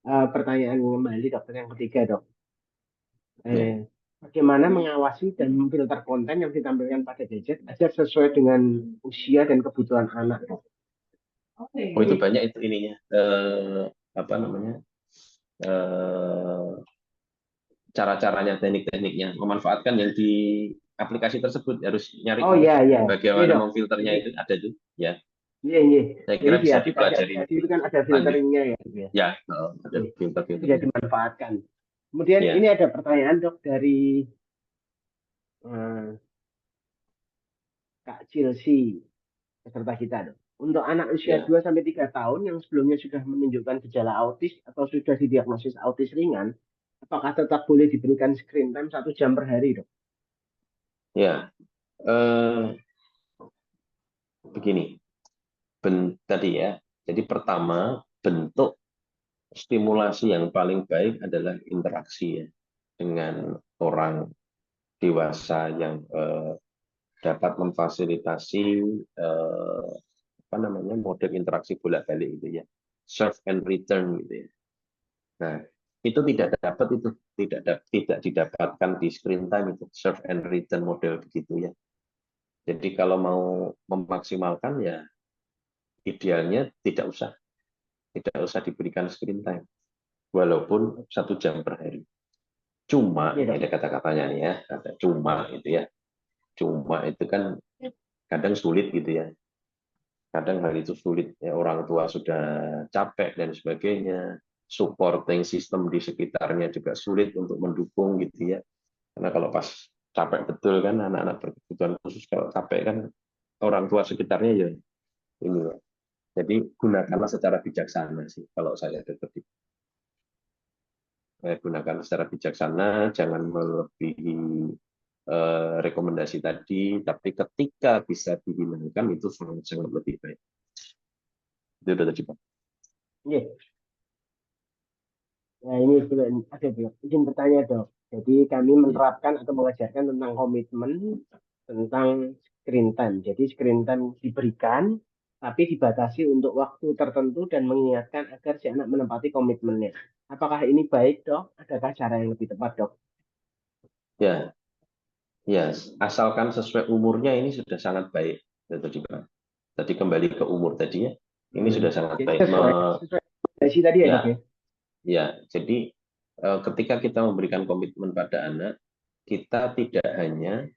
Pertanyaan kembali dokter yang ketiga dok. Ya. Bagaimana mengawasi dan memfilter konten yang ditampilkan pada gadget agar sesuai dengan usia dan kebutuhan anak dok? Oh itu banyak itu ininya apa namanya cara-caranya teknik-tekniknya memanfaatkan yang di aplikasi tersebut harus nyari Oh iya iya, iya bagaimana dok. memfilternya Jadi itu ada tuh ya iya iya. saya Jadi kira di bisa dipelajari aplikasi-aplikasi itu kan ada lanjut filteringnya ya, dok ya. ya ada Iya, itu bisa filter-filternya dimanfaatkan. Kemudian ya ini ada pertanyaan dok dari eh, Kak Chelsea, peserta kita dok. Untuk anak usia ya 2 sampai 3 tahun yang sebelumnya sudah menunjukkan gejala autis atau sudah didiagnosis autis ringan, apakah tetap boleh diberikan screen time 1 jam per hari dok? ya begini tadi ya jadi pertama bentuk stimulasi yang paling baik adalah interaksi ya dengan orang dewasa yang dapat memfasilitasi apa namanya model interaksi bolak-balik itu ya serve and return gitu ya. Nah itu tidak dapat itu tidak didapatkan di screen time itu serve and return model begitu ya. Jadi kalau mau memaksimalkan ya idealnya tidak usah diberikan screen time walaupun 1 jam per hari. Cuma Iya ini dok. ada kata-katanya ya ada cuma itu ya cuma itu kan kadang sulit gitu ya Kadang hal itu sulit, ya, orang tua sudah capek dan sebagainya, supporting system di sekitarnya juga sulit untuk mendukung gitu ya. Karena kalau pas capek betul kan anak-anak berkebutuhan khusus kalau capek kan orang tua sekitarnya ya ini ya. Jadi gunakanlah secara bijaksana sih kalau saya seperti gunakan secara bijaksana, jangan melebihi rekomendasi tadi, tapi ketika bisa dihilangkan itu sangat-sangat lebih baik. Itu udah tadi Pak. Iya. Nah, ini juga ada Dok. Izin bertanya Dok. Jadi kami menerapkan atau mengajarkan tentang komitmen tentang screen time. Jadi screen time diberikan, tapi dibatasi untuk waktu tertentu dan mengingatkan agar si anak menepati komitmennya. Apakah ini baik Dok? Adakah cara yang lebih tepat Dok? Ya, ya, asalkan sesuai umurnya ini sudah sangat baik. Itu tadi Pak. Tadi kembali ke umur tadi ya, ini sudah sangat Jadi baik. sesuai rekomendasi tadi ya Dok ya? Ya, jadi ketika kita memberikan komitmen pada anak, kita tidak hanya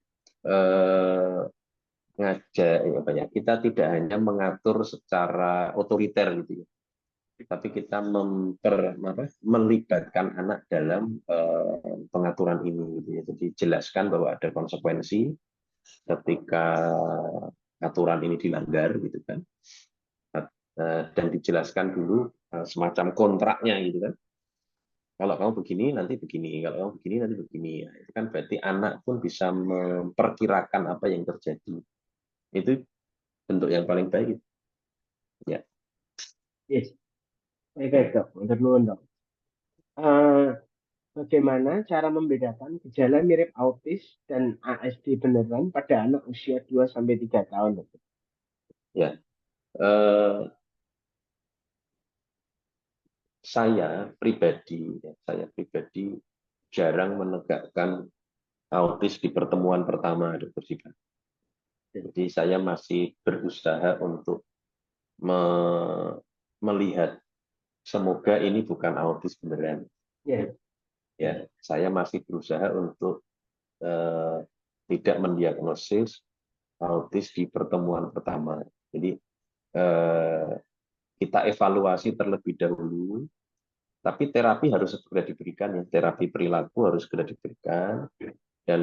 kita tidak hanya mengatur secara otoriter gitu ya, tapi kita melibatkan anak dalam pengaturan ini gitu ya. Jadi jelaskan bahwa ada konsekuensi ketika aturan ini dilanggar gitu kan. Dan dijelaskan dulu semacam kontraknya gitu kan. Kalau kamu begini nanti begini, kalau kamu begini nanti begini. Ya, itu kan berarti anak pun bisa memperkirakan apa yang terjadi. Itu bentuk yang paling baik. Ya. Yes. Baik Dok. Untuk nuwun Dok. Eh, Bagaimana cara membedakan gejala mirip autis dan ASD beneran pada anak usia 2-3 tahun? Dok? Ya. Saya pribadi jarang menegakkan autis di pertemuan pertama, Dr. Siva. Jadi saya masih berusaha untuk melihat semoga ini bukan autis beneran. Ya. Ya, saya masih berusaha untuk tidak mendiagnosis autis di pertemuan pertama. Jadi kita evaluasi terlebih dahulu. Tapi terapi harus segera diberikan ya, terapi perilaku harus segera diberikan, dan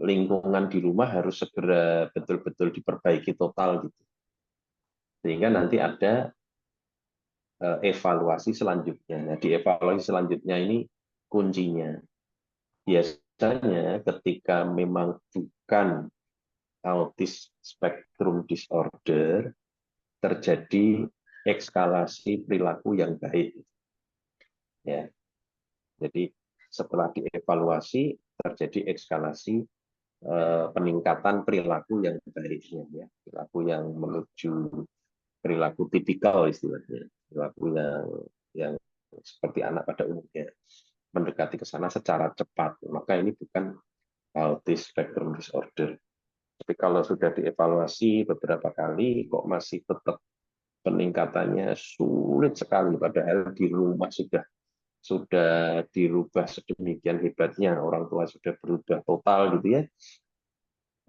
lingkungan di rumah harus segera betul-betul diperbaiki total gitu. Sehingga nanti ada evaluasi selanjutnya. Nah, di evaluasi selanjutnya ini kuncinya. Biasanya ketika memang bukan autis spektrum disorder, terjadi eskalasi perilaku yang baik. Ya, jadi setelah dievaluasi terjadi eskalasi peningkatan perilaku yang baiknya, ya, perilaku yang menuju perilaku tipikal istilahnya, perilaku yang seperti anak pada umumnya, mendekati ke sana secara cepat. Maka ini bukan autism spectrum disorder. Tapi kalau sudah dievaluasi beberapa kali kok masih tetap peningkatannya sulit sekali, padahal di rumah sudah dirubah sedemikian hebatnya, orang tua sudah berubah total gitu ya,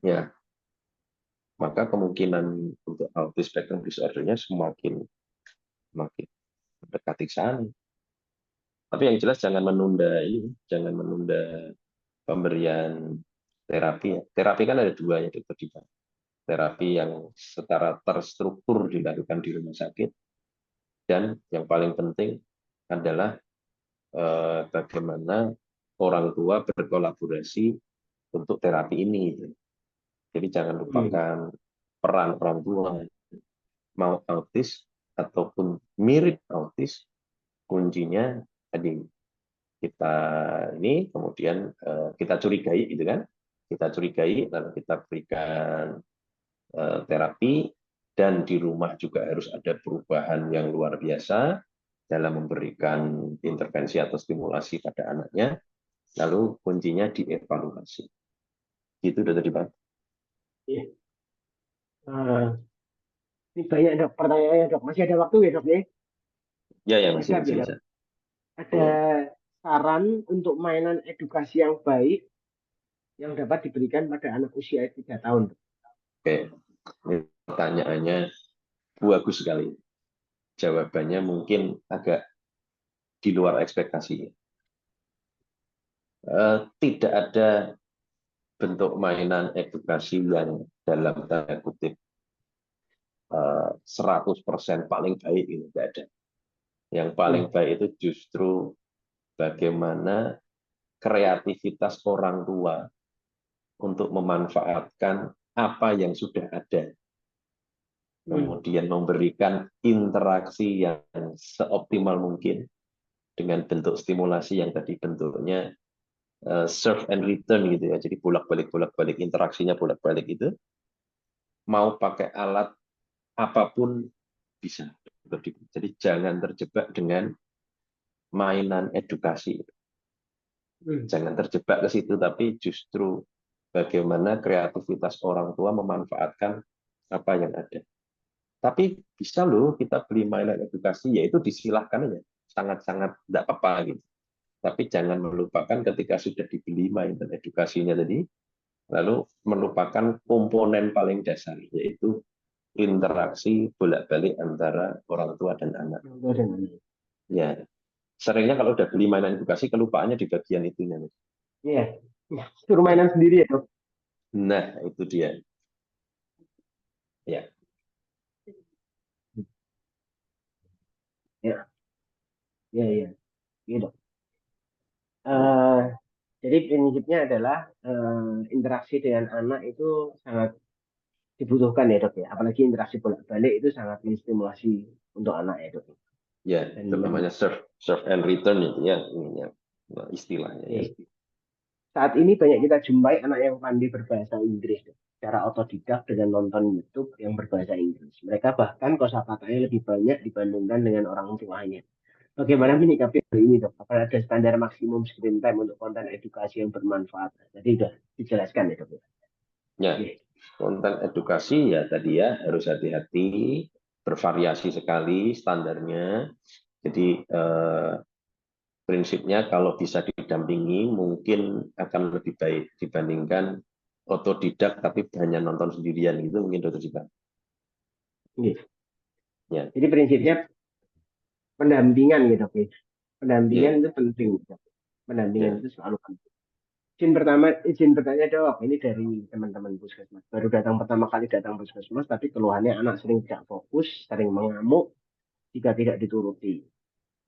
ya maka kemungkinan untuk autism spectrum disorder-nya semakin mendekati sana. Tapi yang jelas jangan menunda pemberian terapi. Terapi kan ada dua ya Dokter Diva. Terapi yang secara terstruktur dilakukan di rumah sakit, dan yang paling penting adalah bagaimana orang tua berkolaborasi untuk terapi ini. Jadi jangan lupakan peran orang tua, mau autis ataupun mirip autis, kuncinya tadi kita ini kemudian kita curigai gitu kan, kita curigai lalu kita berikan terapi, dan di rumah juga harus ada perubahan yang luar biasa dalam memberikan intervensi atau stimulasi pada anaknya, lalu kuncinya dievaluasi. Itu udah tadi Pak. Iya. Ini banyak Dok pertanyaannya Dok. Masih ada waktu ya Dok ya? Ya masih Siap, ya, bisa. Ada saran untuk mainan edukasi yang baik yang dapat diberikan pada anak usia 3 tahun? Oke, ini pertanyaannya bagus sekali. Jawabannya mungkin agak di luar ekspektasi. Tidak ada bentuk mainan edukasi yang dalam tanda kutip 100% paling baik, itu tidak ada. Yang paling baik itu justru bagaimana kreativitas orang tua untuk memanfaatkan apa yang sudah ada, kemudian memberikan interaksi yang seoptimal mungkin dengan bentuk stimulasi yang tadi bentuknya serve and return gitu ya. Jadi bolak-balik interaksinya bolak-balik itu, mau pakai alat apapun bisa. Jadi jangan terjebak dengan mainan edukasi. Jangan terjebak ke situ, tapi justru bagaimana kreativitas orang tua memanfaatkan apa yang ada. Tapi bisa loh kita beli mainan edukasi, yaitu disilahkan aja. Sangat-sangat tidak apa-apa gitu. Tapi jangan melupakan ketika sudah dibeli mainan edukasinya tadi, lalu melupakan komponen paling dasar, yaitu interaksi bolak-balik antara orang tua dan anak. Ya, seringnya kalau udah beli mainan edukasi, kelupaannya di bagian itunya. Iya, suruh mainan sendiri ya, Dok. Nah, itu dia. Ya. Ya, ya, ya, gitu. Jadi prinsipnya adalah interaksi dengan anak itu sangat dibutuhkan ya, Dok ya. Apalagi interaksi bolak-balik itu sangat menstimulasi untuk anak ya, Dok. Ya, itu namanya serve and return itu ya, ininya istilahnya. Ya. Saat ini banyak kita jumpai anak yang pandai berbahasa Inggris, Dok, secara otodidak dengan nonton YouTube yang berbahasa Inggris. Mereka bahkan kosakatanya lebih banyak dibandingkan dengan orang tuanya. Bagaimana menyikapi hal ini, Dok? Apakah ada standar maksimum screen time untuk konten edukasi yang bermanfaat? Jadi sudah dijelaskan ya, Dok. Ya, konten edukasi ya tadi ya harus hati-hati, bervariasi sekali standarnya. Jadi prinsipnya kalau bisa didampingi mungkin akan lebih baik dibandingkan otodidak tapi hanya nonton sendirian gitu, mungkin Dr. Jika. Ya. Jadi prinsipnya pendampingan gitu, Dok. Pendampingan itu penting. Pendampingan itu selalu penting. Izin bertanya, Dok. Ini dari teman-teman puskesmas. Baru pertama kali datang puskesmas, tapi keluhannya anak sering tidak fokus, sering mengamuk jika tidak dituruti.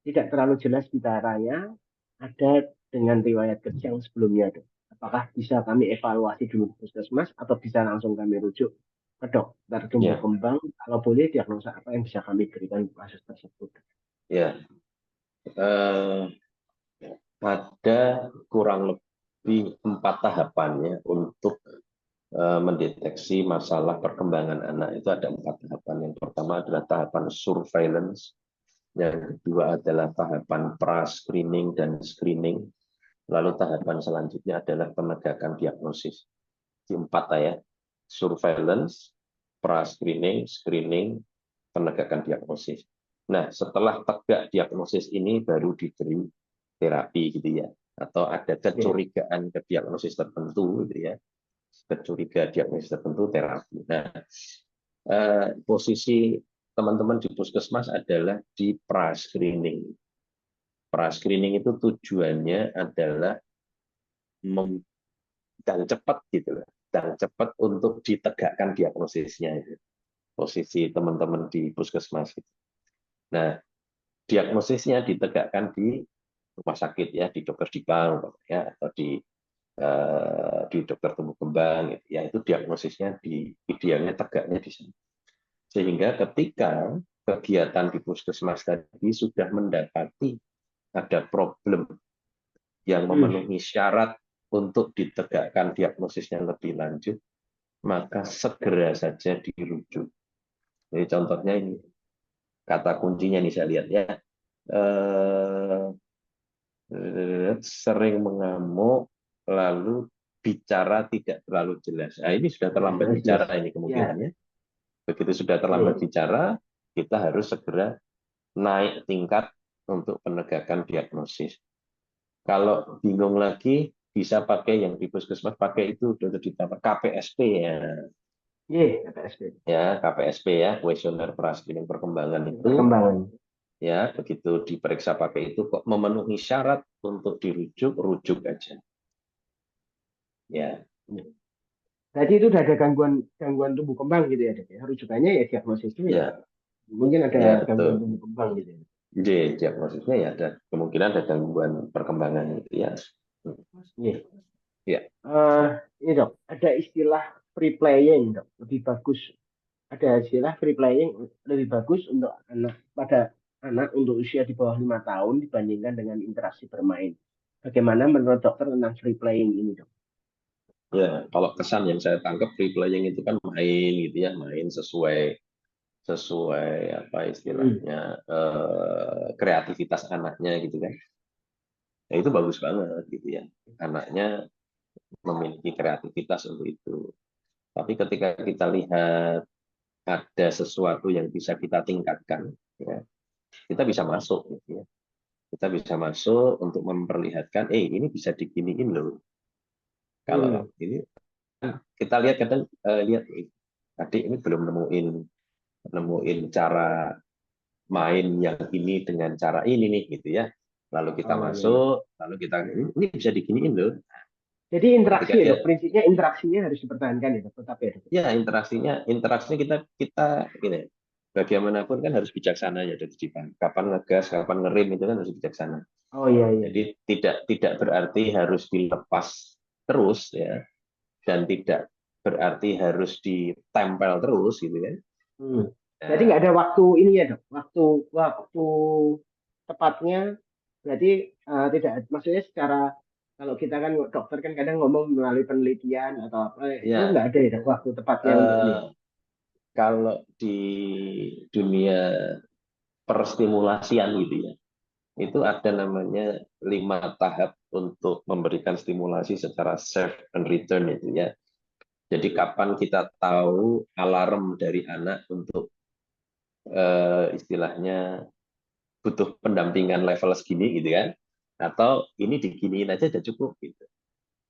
Tidak terlalu jelas bicaranya, ada dengan riwayat kerja yang sebelumnya, Dok. Apakah bisa kami evaluasi dulu di puskesmas atau bisa langsung kami rujuk ke dokter tumbuh kembang? Kalau boleh, diagnosa apa yang bisa kami berikan kasus tersebut? Ya, ada kurang lebih 4 tahapannya untuk mendeteksi masalah perkembangan anak. Itu ada 4 tahapan. Yang pertama adalah tahapan surveillance. Yang kedua adalah tahapan pra-screening dan screening. Lalu tahapan selanjutnya adalah penegakan diagnosis. Di 4 ya, surveillance, pra-screening, screening, penegakan diagnosis. Nah, setelah tegak diagnosis ini baru diberi terapi gitu ya, atau ada kecurigaan ke diagnosis tertentu gitu ya, kecurigaan diagnosis tertentu terapi. Nah, posisi teman-teman di puskesmas adalah di pra-screening. Pra-screening itu tujuannya adalah dan cepat gitu loh, dan cepat untuk ditegakkan diagnosisnya itu. Posisi teman-teman di puskesmas. Nah, diagnosisnya ditegakkan di rumah sakit ya, di dokter Dipang ya, atau di dokter tumbuh kembang ya, itu diagnosisnya di idealnya tegaknya di sana. Sehingga ketika kegiatan di puskesmas tadi sudah mendapati ada problem yang memenuhi syarat untuk ditegakkan diagnosisnya lebih lanjut, maka segera saja dirujuk. Jadi contohnya ini, kata kuncinya nih saya lihat ya, sering mengamuk, lalu bicara tidak terlalu jelas. Nah, ini sudah terlambat bicara ini kemungkinannya. Begitu sudah terlambat bicara, kita harus segera naik tingkat untuk penegakan diagnosis. Kalau bingung lagi, bisa pakai yang di puskesmas, pakai itu dokter ditambah KPSP ya. KPSP. Ya, KPSP ya, kuesioner pra-screening perkembangan itu, Perkembangan. ya begitu diperiksa pakai itu kok memenuhi syarat untuk dirujuk, rujuk aja. Ya, Berarti itu udah ada gangguan tumbuh kembang gitu ya, Dok, ya. Rujukannya ya diagnosisnya ya. ya, Mungkin ada ya gangguan betul. tumbuh kembang gitu ya. Diagnosisnya ya ada kemungkinan ada gangguan perkembangan itu ya. Iya. Ya. Ini Dok, ada istilah free playing, Dok. Lebih bagus. Ada istilah free playing lebih bagus untuk anak untuk usia di bawah 5 tahun dibandingkan dengan interaksi bermain. Bagaimana menurut dokter tentang free playing ini, Dok? Ya, kalau kesan yang saya tangkap free playing itu kan main gitu ya, main sesuai apa istilahnya kreativitas anaknya gitu kan. Ya, itu bagus banget gitu ya. Anaknya memiliki kreativitas untuk itu. Tapi ketika kita lihat ada sesuatu yang bisa kita tingkatkan, ya, kita bisa masuk gitu ya. Kita bisa masuk untuk memperlihatkan, ini bisa diginiin loh. Kalau ini kita lihat kadang lihat adik ini belum nemuin cara main yang ini dengan cara ini nih gitu ya. Lalu kita masuk, lalu kita ini bisa diginiin loh. Jadi interaksi ya, prinsipnya interaksinya harus dipertahankan ya, tetap ya. Ya, interaksinya kita gini. Bagaimanapun kan harus bijaksana ya dari Jepang. Kapan ngegas, kapan ngerem itu kan harus bijaksana. Oh iya. Jadi tidak berarti harus dilepas terus ya, dan tidak berarti harus ditempel terus gitu kan. Jadi nggak ada waktu ini ya, Dok. Waktu tepatnya berarti tidak, maksudnya secara, kalau kita kan dokter kan kadang ngomong melalui penelitian atau apa, itu nggak ada ya, Dok, waktu tepatnya untuk ini. Kalau di dunia perstimulasian gitu ya, itu ada namanya 5 tahap untuk memberikan stimulasi secara serve and return itu ya. Jadi kapan kita tahu alarm dari anak untuk istilahnya butuh pendampingan level segini gitu kan, atau ini diginiin aja udah cukup gitu.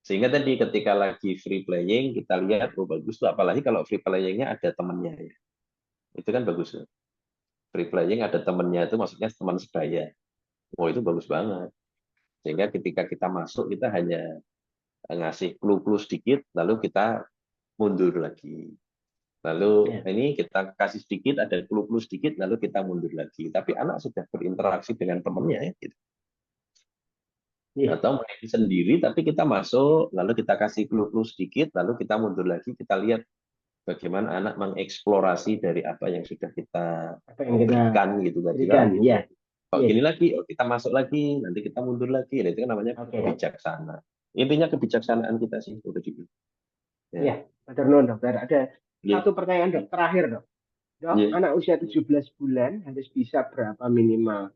Sehingga tadi ketika lagi free playing kita lihat bagus tuh, apalagi kalau free playingnya ada temennya ya, itu kan bagus tuh. Free playing ada temennya itu maksudnya teman sebaya, itu bagus banget. Sehingga ketika kita masuk kita hanya ngasih clue-clue sedikit, lalu kita mundur lagi. Lalu ini kita kasih sedikit, ada clue-clue sedikit, lalu kita mundur lagi. Tapi anak sudah berinteraksi dengan temannya ya, gitu. Atau main sendiri, tapi kita masuk, lalu kita kasih clue-clue sedikit, lalu kita mundur lagi, kita lihat bagaimana anak mengeksplorasi dari apa yang sudah kita berikan gitu tadi. Kalau gini lagi, kita masuk lagi, nanti kita mundur lagi. Nah, itu kan namanya bijaksana. Intinya kebijaksanaan kita sih udah dibilang. Ya, dokter. Ada satu pertanyaan, Dok, terakhir, Dok. Dok, anak usia 17 bulan harus bisa berapa minimal?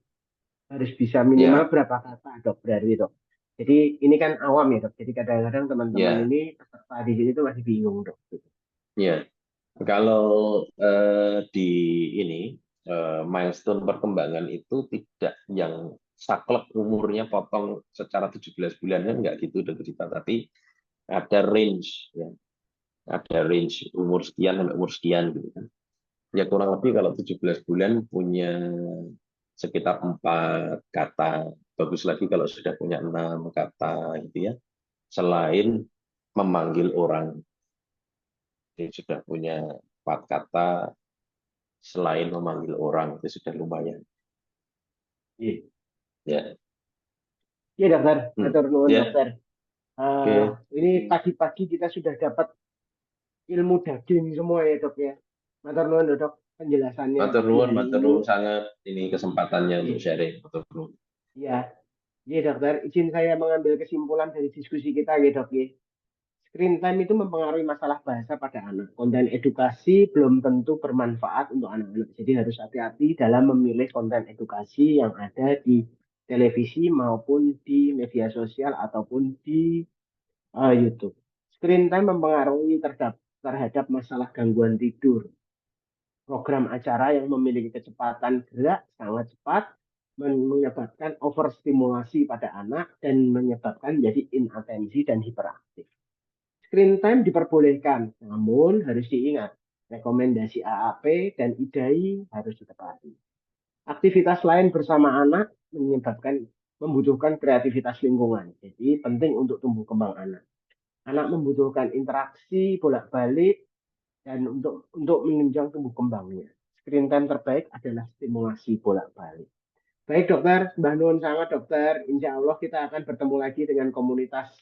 Harus bisa minimal berapa kata, Dok, berarti, Dok? Jadi ini kan awam ya, Dok. Jadi kadang-kadang teman-teman ini peserta di sini itu masih bingung, Dok. Iya. Kalau di ini milestone perkembangan itu tidak yang saklek umurnya potong secara 17 bulan kan enggak gitu udah cerita, tapi ada range ya. Ada range umur sekian sampai umur sekian gitu kan. Ya kurang lebih kalau 17 bulan punya sekitar 4 kata. Bagus lagi kalau sudah punya 6 kata gitu ya. Selain memanggil orang. Dia sudah punya 4 kata selain memanggil orang, itu sudah lumayan. Ya. Iya, dokter. Dokter. Ini pagi-pagi kita sudah dapat ilmu daging semua ya, Dok ya. Matur nuwun, Dok, penjelasannya. Matur nuwun sangat ini kesempatannya untuk sharing. Iya. Iya, dokter. Izin saya mengambil kesimpulan dari diskusi kita ya, Dok ya. Screen time itu mempengaruhi masalah bahasa pada anak. Konten edukasi belum tentu bermanfaat untuk anak-anak. Jadi harus hati-hati dalam memilih konten edukasi yang ada di televisi maupun di media sosial ataupun di YouTube. Screen time mempengaruhi terhadap masalah gangguan tidur. Program acara yang memiliki kecepatan gerak sangat cepat menyebabkan overstimulasi pada anak dan menyebabkan jadi inatensi dan hiperaktif. Screen time diperbolehkan, namun harus diingat, rekomendasi AAP dan IDAI harus ditepati. Aktivitas lain bersama anak membutuhkan kreativitas lingkungan. Jadi penting untuk tumbuh kembang anak. Anak membutuhkan interaksi bolak-balik dan untuk menunjang tumbuh kembangnya. Screen time terbaik adalah stimulasi bolak-balik. Baik dokter, Mbah Nun sangat dokter. Insya Allah kita akan bertemu lagi dengan komunitas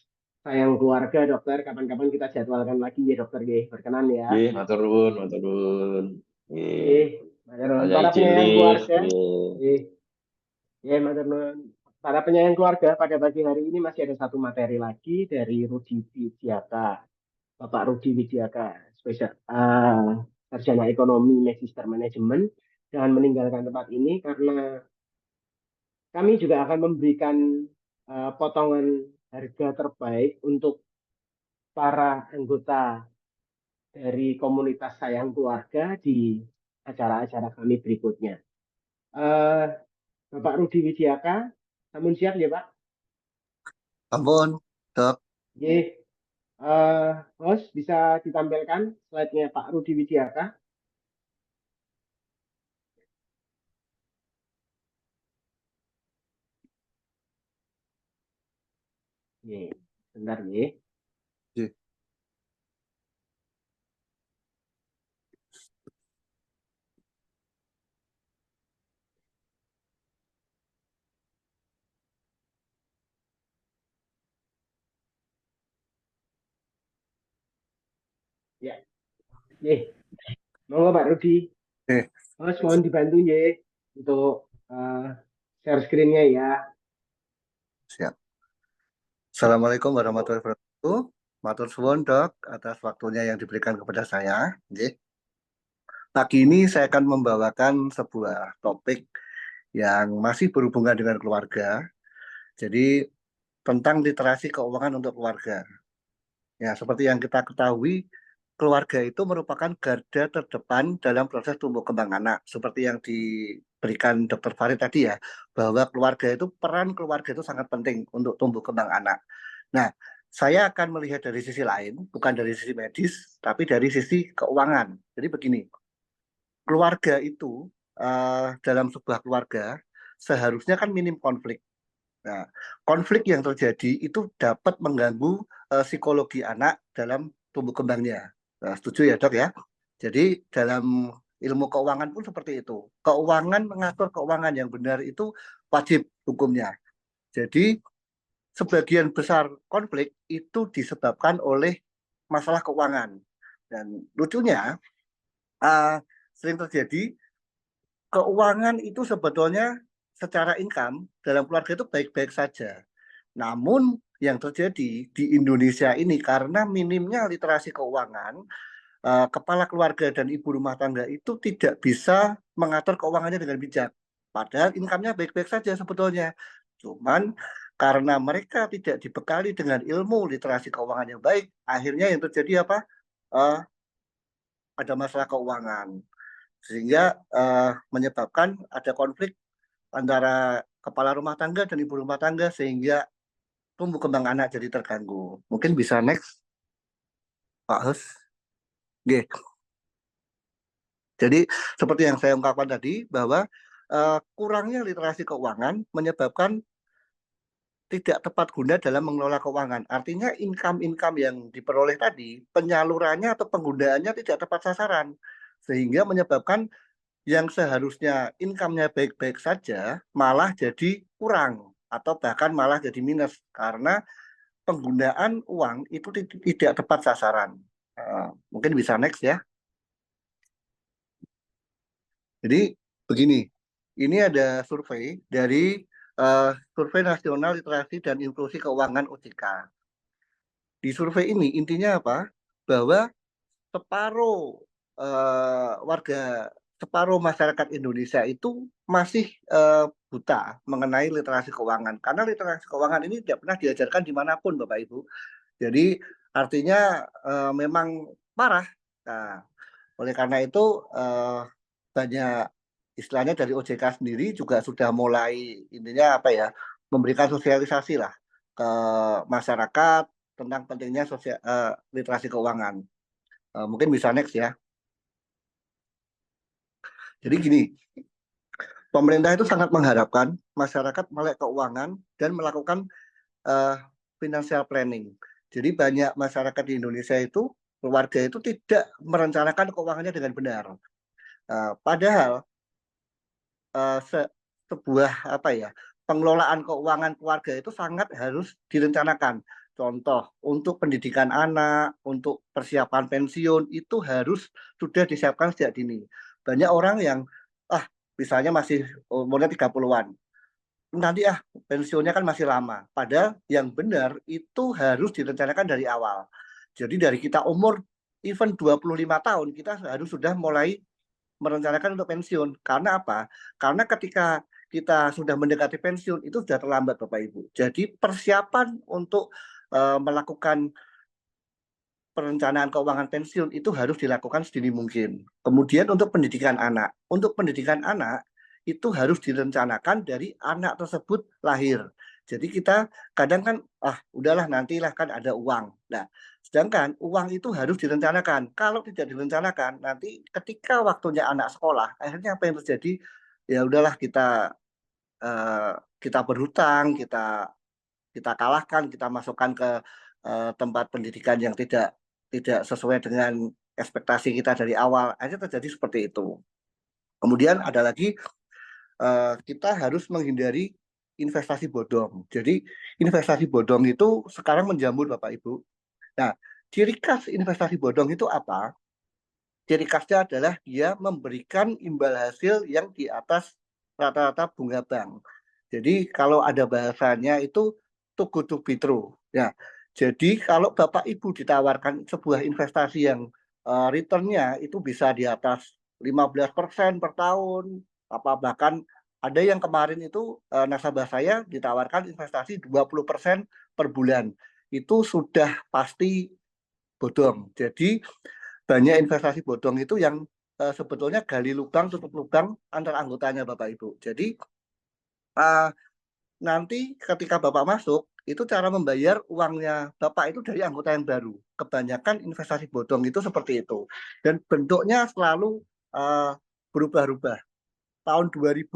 sayang keluarga dokter. Kapan-kapan kita jadwalkan lagi ya dokter. Berkenan ya. Matur nuwun, matur nuwun. Para penyayang keluarga. Matur nuwun. Para penyayang keluarga, pada pagi hari ini masih ada satu materi lagi dari Rudi Widiaka. Bapak Rudi Widiaka, sarjana ekonomi Magister Manajemen, jangan meninggalkan tempat ini karena kami juga akan memberikan potongan harga terbaik untuk para anggota dari komunitas sayang keluarga di acara-acara kami berikutnya. Bapak Rudi Widiaka, namun siap ya Pak? Ampun, Dok. Host, bisa ditampilkan slide-nya Pak Rudi Widiaka? Bentar nih. Ya. Monggo Pak Rudi. Host mohon dibantu ya untuk share screen-nya ya. Siap. Assalamualaikum warahmatullahi wabarakatuh. Matur suwun Dok atas waktunya yang diberikan kepada saya. Pagi ini saya akan membawakan sebuah topik yang masih berhubungan dengan keluarga. Jadi tentang literasi keuangan untuk keluarga. Ya, seperti yang kita ketahui, keluarga itu merupakan garda terdepan dalam proses tumbuh kembang anak. Seperti yang diberikan Dr. Farid tadi ya, bahwa peran keluarga itu sangat penting untuk tumbuh kembang anak. Nah, saya akan melihat dari sisi lain, bukan dari sisi medis, tapi dari sisi keuangan. Jadi begini, keluarga itu dalam sebuah keluarga seharusnya kan minim konflik. Nah, konflik yang terjadi itu dapat mengganggu psikologi anak dalam tumbuh kembangnya. Nah, setuju ya Dok ya? Jadi dalam ilmu keuangan pun seperti itu. Mengatur keuangan yang benar itu wajib hukumnya. Jadi sebagian besar konflik itu disebabkan oleh masalah keuangan. Dan lucunya sering terjadi keuangan itu sebetulnya secara income dalam keluarga itu baik-baik saja. Namun yang terjadi di Indonesia ini karena minimnya literasi keuangan, kepala keluarga dan ibu rumah tangga itu tidak bisa mengatur keuangannya dengan bijak. Padahal income-nya baik-baik saja sebetulnya. Cuman karena mereka tidak dibekali dengan ilmu literasi keuangan yang baik, akhirnya yang terjadi apa? Ada masalah keuangan. Sehingga menyebabkan ada konflik antara kepala rumah tangga dan ibu rumah tangga sehingga tumbuh kembang anak jadi terganggu. Mungkin bisa next, Pak Hus. Jadi seperti yang saya ungkapkan tadi bahwa kurangnya literasi keuangan menyebabkan tidak tepat guna dalam mengelola keuangan. Artinya income yang diperoleh tadi penyalurannya atau penggunaannya tidak tepat sasaran sehingga menyebabkan yang seharusnya income-nya baik-baik saja malah jadi kurang atau bahkan malah jadi minus karena penggunaan uang itu tidak tepat sasaran. Mungkin bisa next ya. Jadi begini, ini ada survei dari Survei Nasional Literasi dan Inklusi Keuangan OJK. Di survei ini intinya apa? Bahwa separuh masyarakat Indonesia itu masih buta mengenai literasi keuangan. Karena literasi keuangan ini tidak pernah diajarkan dimanapun, Bapak Ibu. Jadi artinya memang parah. Nah, oleh karena itu banyak istilahnya dari OJK sendiri juga sudah mulai intinya apa ya memberikan sosialisasi lah ke masyarakat tentang pentingnya literasi keuangan. Mungkin bisa next ya. Jadi gini, pemerintah itu sangat mengharapkan masyarakat melek keuangan dan melakukan financial planning. Jadi banyak masyarakat di Indonesia itu, keluarga itu tidak merencanakan keuangannya dengan benar. Padahal sebuah pengelolaan keuangan keluarga itu sangat harus direncanakan. Contoh, untuk pendidikan anak, untuk persiapan pensiun, itu harus sudah disiapkan sejak dini. Banyak orang yang, misalnya masih umurnya 30-an, nanti pensiunnya kan masih lama. Padahal yang benar itu harus direncanakan dari awal. Jadi dari kita umur even 25 tahun, kita harus sudah mulai merencanakan untuk pensiun. Karena apa? Karena ketika kita sudah mendekati pensiun, itu sudah terlambat Bapak Ibu. Jadi persiapan untuk melakukan perencanaan keuangan pensiun itu harus dilakukan sedini mungkin. Kemudian untuk pendidikan anak. Untuk pendidikan anak, itu harus direncanakan dari anak tersebut lahir. Jadi kita kadang kan, udahlah nantilah kan ada uang. Nah, sedangkan uang itu harus direncanakan. Kalau tidak direncanakan, nanti ketika waktunya anak sekolah, akhirnya apa yang terjadi? Ya udahlah kita berhutang, kita kalahkan, kita masukkan ke tempat pendidikan yang tidak sesuai dengan ekspektasi kita dari awal. Akhirnya terjadi seperti itu. Kemudian ada lagi, kita harus menghindari investasi bodong. Jadi investasi bodong itu sekarang menjamur Bapak Ibu. Nah, ciri khas investasi bodong itu apa? Ciri khasnya adalah dia memberikan imbal hasil yang di atas rata-rata bunga bank. Jadi kalau ada bahasanya itu too good to be true. Ya, jadi kalau Bapak Ibu ditawarkan sebuah investasi yang return-nya itu bisa di atas 15% per tahun, bahkan ada yang kemarin itu nasabah saya ditawarkan investasi 20% per bulan. Itu sudah pasti bodong. Jadi banyak investasi bodong itu yang sebetulnya gali lubang tutup lubang antar anggotanya Bapak Ibu. Jadi nanti ketika Bapak masuk, itu cara membayar uangnya Bapak itu dari anggota yang baru. Kebanyakan investasi bodong itu seperti itu. Dan bentuknya selalu berubah-ubah. Tahun 2000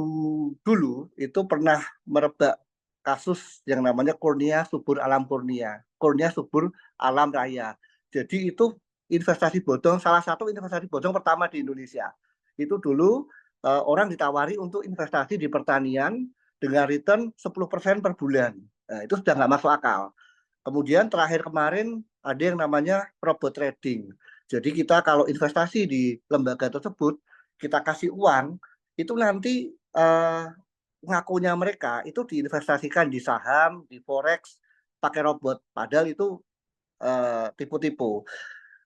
dulu itu pernah merebak kasus yang namanya Kurnia Subur Alam Kurnia. Kurnia Subur Alam Raya. Jadi itu investasi bodong, salah satu investasi bodong pertama di Indonesia. Itu dulu orang ditawari untuk investasi di pertanian dengan return 10% per bulan. Nah, itu sudah nggak masuk akal. Kemudian terakhir kemarin ada yang namanya robot trading. Jadi kita kalau investasi di lembaga tersebut, kita kasih uang, itu nanti ngakunya mereka itu diinvestasikan di saham, di forex, pakai robot. Padahal itu tipu-tipu.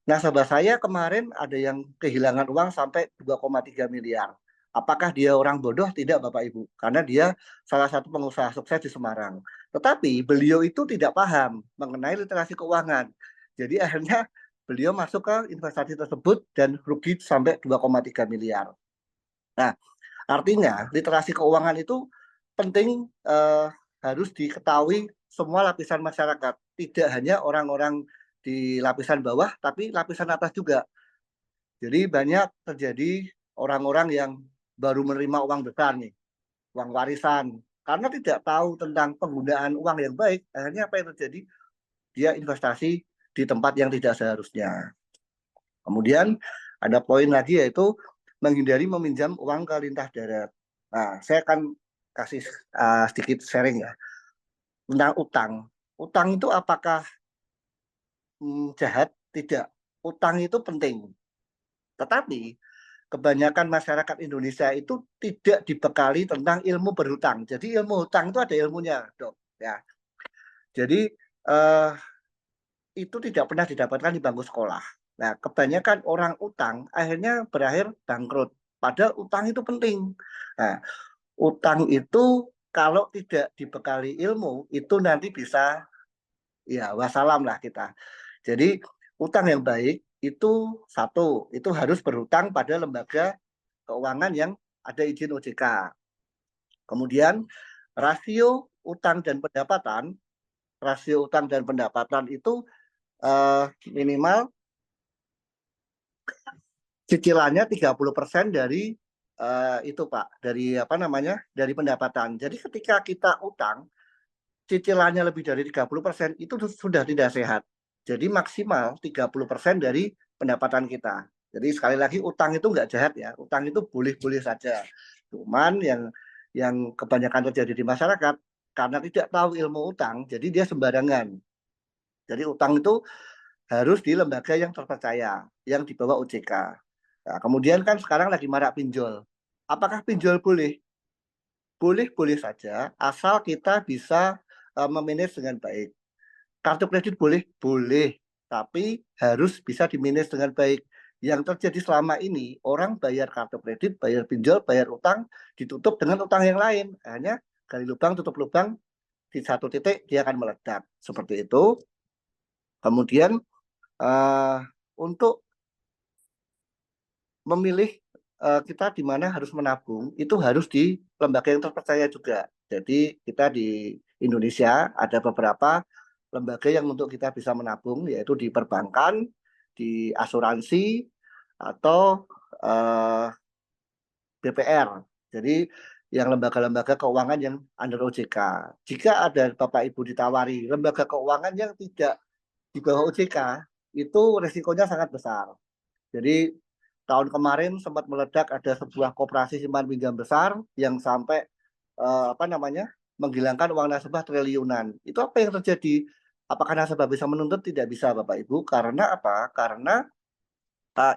Nasabah saya kemarin ada yang kehilangan uang sampai 2,3 miliar. Apakah dia orang bodoh? Tidak Bapak Ibu. Karena dia salah satu pengusaha sukses di Semarang. Tetapi beliau itu tidak paham mengenai literasi keuangan. Jadi akhirnya beliau masuk ke investasi tersebut dan rugi sampai 2,3 miliar. Nah, artinya literasi keuangan itu penting, harus diketahui semua lapisan masyarakat. Tidak hanya orang-orang di lapisan bawah, tapi lapisan atas juga. Jadi banyak terjadi orang-orang yang baru menerima uang besar nih, uang warisan. Karena tidak tahu tentang penggunaan uang yang baik, akhirnya apa yang terjadi? Dia investasi di tempat yang tidak seharusnya. Kemudian ada poin lagi yaitu menghindari meminjam uang ke lintas darat. Nah, saya akan kasih sedikit sharing ya tentang utang. Utang itu apakah jahat? Tidak. Utang itu penting. Tetapi kebanyakan masyarakat Indonesia itu tidak dibekali tentang ilmu berhutang. Jadi ilmu hutang itu ada ilmunya, Dok. Ya. Jadi itu tidak pernah didapatkan di bangku sekolah. Nah, kebanyakan orang utang akhirnya berakhir bangkrut. Padahal utang itu penting. Nah, utang itu kalau tidak dibekali ilmu, itu nanti bisa, ya wassalam lah kita. Jadi utang yang baik itu satu, itu harus berhutang pada lembaga keuangan yang ada izin OJK. Kemudian rasio utang dan pendapatan rasio utang dan pendapatan itu minimal cicilannya 30% dari itu Pak, dari apa namanya, dari pendapatan. Jadi ketika kita utang, cicilannya lebih dari 30% itu sudah tidak sehat. Jadi maksimal 30% dari pendapatan kita. Jadi sekali lagi utang itu nggak jahat ya, utang itu boleh-boleh saja. Cuman yang kebanyakan terjadi di masyarakat karena tidak tahu ilmu utang, jadi dia sembarangan. Jadi utang itu harus di lembaga yang terpercaya, yang di bawah OJK. Nah, kemudian kan sekarang lagi marak pinjol. Apakah pinjol boleh? Boleh-boleh saja, asal kita bisa memanage dengan baik. Kartu kredit boleh? Boleh. Tapi harus bisa dimanage dengan baik. Yang terjadi selama ini, orang bayar kartu kredit, bayar pinjol, bayar utang, ditutup dengan utang yang lain. Hanya gali lubang, tutup lubang, di satu titik dia akan meledak. Seperti itu. Kemudian untuk memilih kita di mana harus menabung, itu harus di lembaga yang terpercaya juga. Jadi kita di Indonesia ada beberapa lembaga yang untuk kita bisa menabung, yaitu di perbankan, di asuransi, atau BPR. Jadi yang lembaga-lembaga keuangan yang under OJK. Jika ada Bapak Ibu ditawari lembaga keuangan yang tidak di bawah OJK, itu resikonya sangat besar. Jadi tahun kemarin sempat meledak ada sebuah koperasi simpan pinjam besar yang sampai menghilangkan uang nasabah triliunan. Itu apa yang terjadi? Apakah nasabah bisa menuntut? Tidak bisa, Bapak Ibu. Karena apa? Karena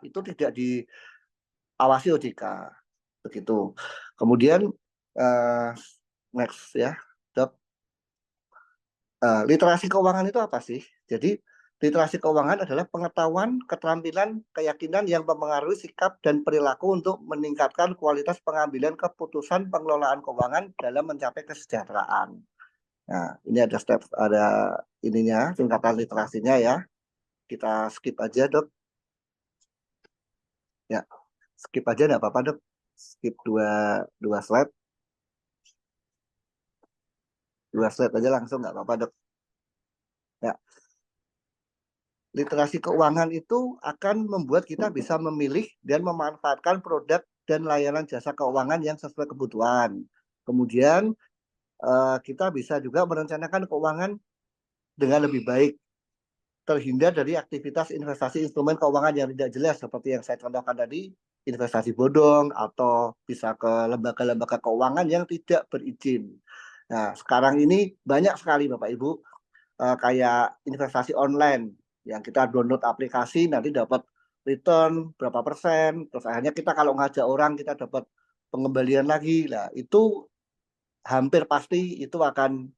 itu tidak diawasi OJK. Begitu. Kemudian next ya, Dok. Literasi keuangan itu apa sih? Jadi literasi keuangan adalah pengetahuan, keterampilan, keyakinan yang mempengaruhi sikap dan perilaku untuk meningkatkan kualitas pengambilan keputusan pengelolaan keuangan dalam mencapai kesejahteraan. Nah, ini ada step, ada ininya, tingkatan literasinya ya. Kita skip aja, Dok. Ya, skip aja nggak apa-apa, Dok. Skip dua slide. Dua slide aja langsung nggak apa-apa, Dok. Ya. Literasi keuangan itu akan membuat kita bisa memilih dan memanfaatkan produk dan layanan jasa keuangan yang sesuai kebutuhan. Kemudian kita bisa juga merencanakan keuangan dengan lebih baik, terhindar dari aktivitas investasi instrumen keuangan yang tidak jelas seperti yang saya contohkan tadi, investasi bodong atau bisa ke lembaga-lembaga keuangan yang tidak berizin. Nah, sekarang ini banyak sekali Bapak Ibu kayak investasi online yang kita download aplikasi nanti dapat return berapa persen, terus akhirnya kita kalau ngajak orang kita dapat pengembalian lagi. Nah, itu hampir pasti itu akan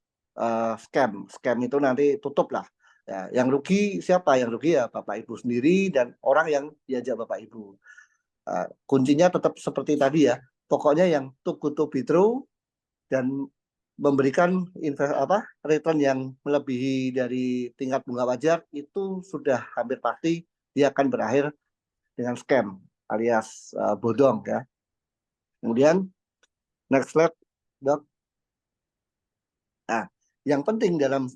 scam. Scam itu nanti tutup lah. Ya, yang rugi siapa? Yang rugi ya Bapak Ibu sendiri dan orang yang diajak Bapak Ibu. Kuncinya tetap seperti tadi ya. Pokoknya yang too good to be true dan memberikan return yang melebihi dari tingkat bunga wajar itu sudah hampir pasti dia akan berakhir dengan scam alias bodong ya. Kemudian next slide, Dok. Nah, yang penting dalam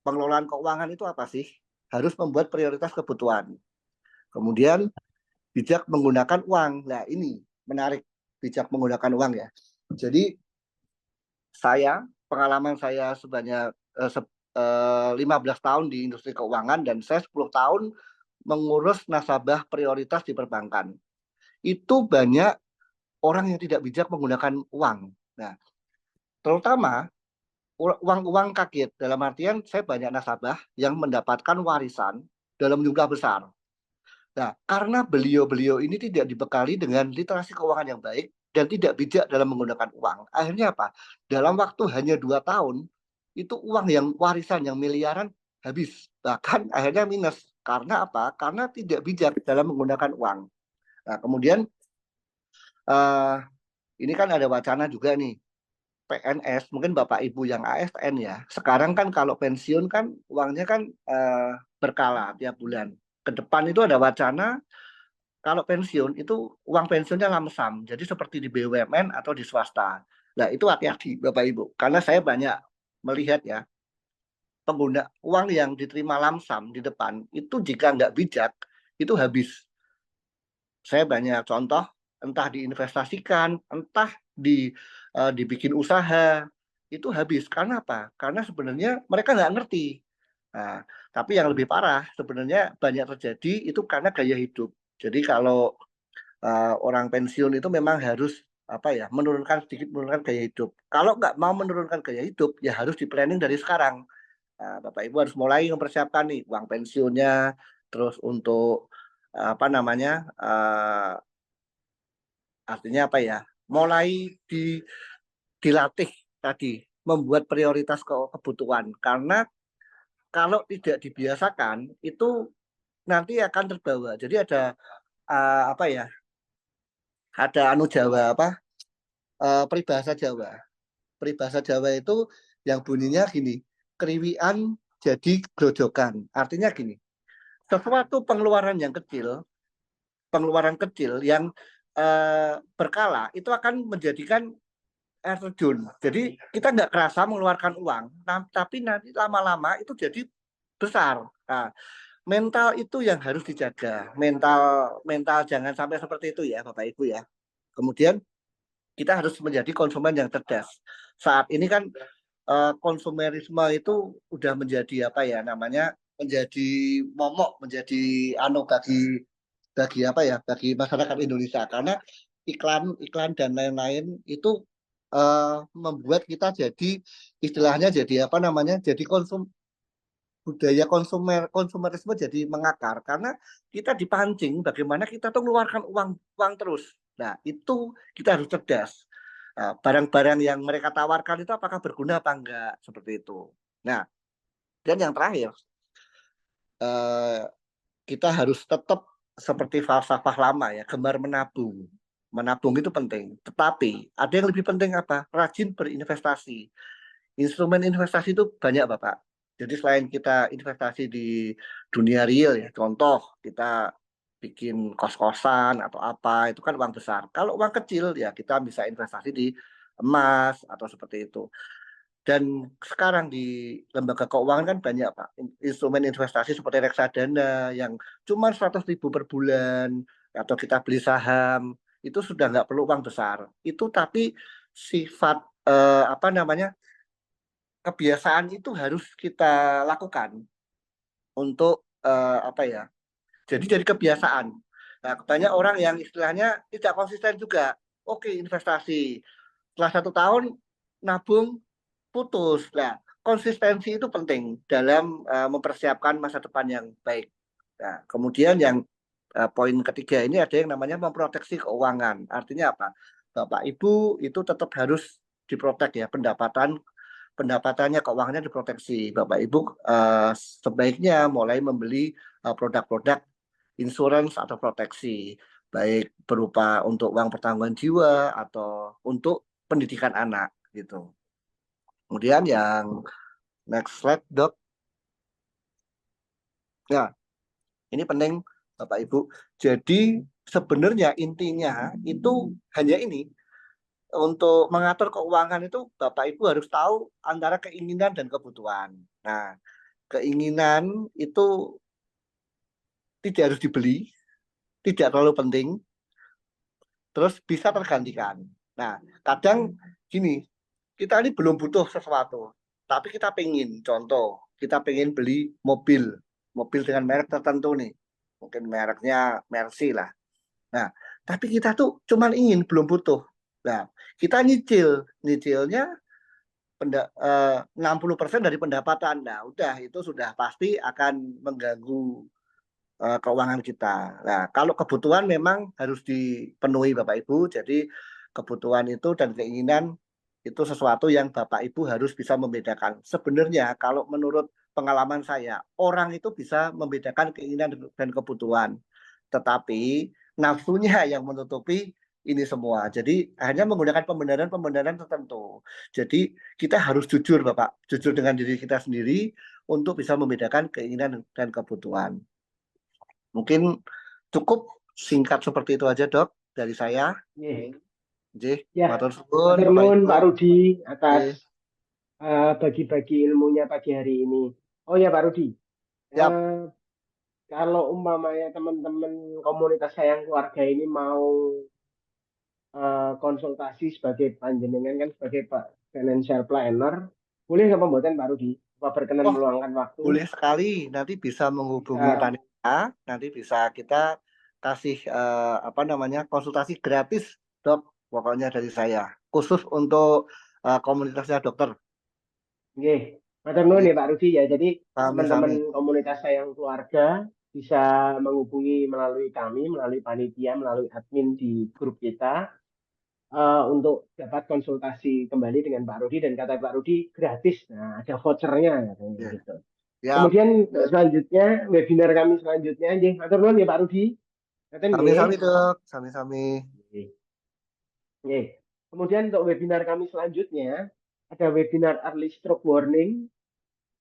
pengelolaan keuangan itu apa sih? Harus membuat prioritas kebutuhan. Kemudian bijak menggunakan uang. Nah, ini menarik, bijak menggunakan uang ya. Jadi pengalaman saya sebanyak 15 tahun di industri keuangan dan saya 10 tahun mengurus nasabah prioritas di perbankan. Itu banyak orang yang tidak bijak menggunakan uang. Nah, terutama uang kaget. Dalam artian saya banyak nasabah yang mendapatkan warisan dalam jumlah besar. Nah, karena beliau-beliau ini tidak dibekali dengan literasi keuangan yang baik dan tidak bijak dalam menggunakan uang. Akhirnya apa? Dalam waktu hanya 2 tahun, itu uang yang warisan yang miliaran habis. Bahkan akhirnya minus. Karena apa? Karena tidak bijak dalam menggunakan uang. Nah, kemudian ini kan ada wacana juga nih. PNS, mungkin Bapak Ibu yang ASN ya. Sekarang kan kalau pensiun kan uangnya kan berkala tiap bulan. Ke depan itu ada wacana kalau pensiun itu uang pensiunnya lamsam. Jadi seperti di BUMN atau di swasta. Nah, itu hati-hati Bapak Ibu. Karena saya banyak melihat ya. pengguna uang yang diterima lamsam di depan itu jika nggak bijak itu habis. Saya banyak contoh, entah diinvestasikan, entah dibikin usaha, itu habis. Karena apa? Karena sebenarnya mereka nggak ngerti. Nah, tapi yang lebih parah sebenarnya banyak terjadi itu karena gaya hidup. Jadi kalau orang pensiun itu memang harus menurunkan gaya hidup. Kalau nggak mau menurunkan gaya hidup, ya harus di planning dari sekarang. Nah, Bapak Ibu harus mulai mempersiapkan nih uang pensiunnya, terus untuk artinya mulai dilatih tadi membuat prioritas kebutuhan. Karena kalau tidak dibiasakan itu nanti akan terbawa. Jadi ada ada Jawa peribahasa Jawa. Peribahasa Jawa itu yang bunyinya gini, keriwian jadi grojogan. Artinya gini, sesuatu pengeluaran kecil yang berkala itu akan menjadikan air terjun. Jadi kita nggak kerasa mengeluarkan uang, tapi nanti lama-lama itu jadi besar. Nah, mental itu yang harus dijaga. Mental jangan sampai seperti itu ya, Bapak Ibu ya. Kemudian kita harus menjadi konsumen yang cerdas. Saat ini kan konsumerisme itu udah menjadi menjadi momok, menjadi bagi masyarakat Indonesia, karena iklan dan lain-lain itu membuat kita jadi istilahnya jadi jadi budaya konsumerisme jadi mengakar, karena kita dipancing bagaimana kita tuh mengeluarkan uang terus. Nah, itu kita harus cerdas. Barang-barang yang mereka tawarkan itu apakah berguna apa enggak, seperti itu. Nah, dan yang terakhir, kita harus tetap seperti falsafah lama ya, gemar menabung. Menabung itu penting, tetapi ada yang lebih penting apa? Rajin berinvestasi. Instrumen investasi itu banyak, Bapak. Jadi selain kita investasi di dunia real ya, contoh kita bikin kos-kosan atau apa, itu kan uang besar. Kalau uang kecil ya kita bisa investasi di emas atau seperti itu. Dan sekarang di lembaga keuangan kan banyak, Pak, instrumen investasi seperti reksadana yang cuma 100.000 per bulan, atau kita beli saham, itu sudah nggak perlu uang besar. Itu tapi sifat kebiasaan itu harus kita lakukan untuk jadi kebiasaan. Nah, banyak orang yang istilahnya tidak konsisten juga. Oke, investasi setelah 1 tahun nabung putus. Nah, konsistensi itu penting dalam mempersiapkan masa depan yang baik. Nah, kemudian yang poin ketiga ini ada yang namanya memproteksi keuangan. Artinya apa? Bapak Ibu itu tetap harus diprotek ya, pendapatannya, keuangannya diproteksi. Bapak Ibu sebaiknya mulai membeli produk-produk insurance atau proteksi, baik berupa untuk uang pertanggungan jiwa atau untuk pendidikan anak gitu. Kemudian yang next slide, Dok. Ya, ini penting Bapak Ibu. Jadi sebenarnya intinya itu hanya ini. Untuk mengatur keuangan itu Bapak Ibu harus tahu antara keinginan dan kebutuhan. Nah, keinginan itu tidak harus dibeli, tidak terlalu penting, terus bisa tergantikan. Nah, kadang gini, kita ini belum butuh sesuatu, tapi kita pengen, contoh, kita pengen beli mobil dengan merek tertentu nih, mungkin mereknya Mercy lah. Nah, tapi kita tuh cuman ingin, belum butuh. Nah, kita nyicilnya 60% dari pendapatan. Nah, udah itu sudah pasti akan mengganggu keuangan kita. Nah, kalau kebutuhan memang harus dipenuhi Bapak Ibu. Jadi kebutuhan itu dan keinginan itu sesuatu yang Bapak Ibu harus bisa membedakan. Sebenarnya kalau menurut pengalaman saya, orang itu bisa membedakan keinginan dan kebutuhan. Tetapi nafsunya yang menutupi ini semua. Jadi hanya menggunakan pembenaran tertentu. Jadi kita harus jujur Bapak, jujur dengan diri kita sendiri untuk bisa membedakan keinginan dan kebutuhan. Mungkin cukup singkat seperti itu aja, Dok, dari saya. Yeah. Nggih, Ya, matur suwun Pak Rudi atas bagi-bagi ilmunya pagi hari ini. Oh ya Pak Rudi, Siap. kalau umpamanya teman-teman komunitas sayang keluarga ini mau konsultasi sebagai panjenengan kan sebagai Pak Financial Planner, boleh nggak pembuatan Pak Rudi? Apa berkenan Oh, meluangkan waktu? boleh sekali. Nanti bisa menghubungi Bisa. panitia. Nanti bisa kita kasih konsultasi gratis, Dok. Pokoknya dari saya. Khusus untuk komunitasnya dokter. Oke, Matur nuwun ya Pak Rudi ya. Jadi teman-teman Sami-sami. komunitas sayang keluarga bisa menghubungi melalui kami, melalui panitia, melalui admin di grup kita untuk dapat konsultasi kembali dengan Pak Rudi dan kata Pak Rudi gratis. Nah, ada vouchernya katanya Ya. gitu. Siap. Kemudian selanjutnya webinar kami selanjutnya, matur nuwun ya Pak Rudi. Ngaten nggih. Sami-sami, Dok. Sami-sami. Oke. Kemudian untuk webinar kami selanjutnya ada webinar early stroke warning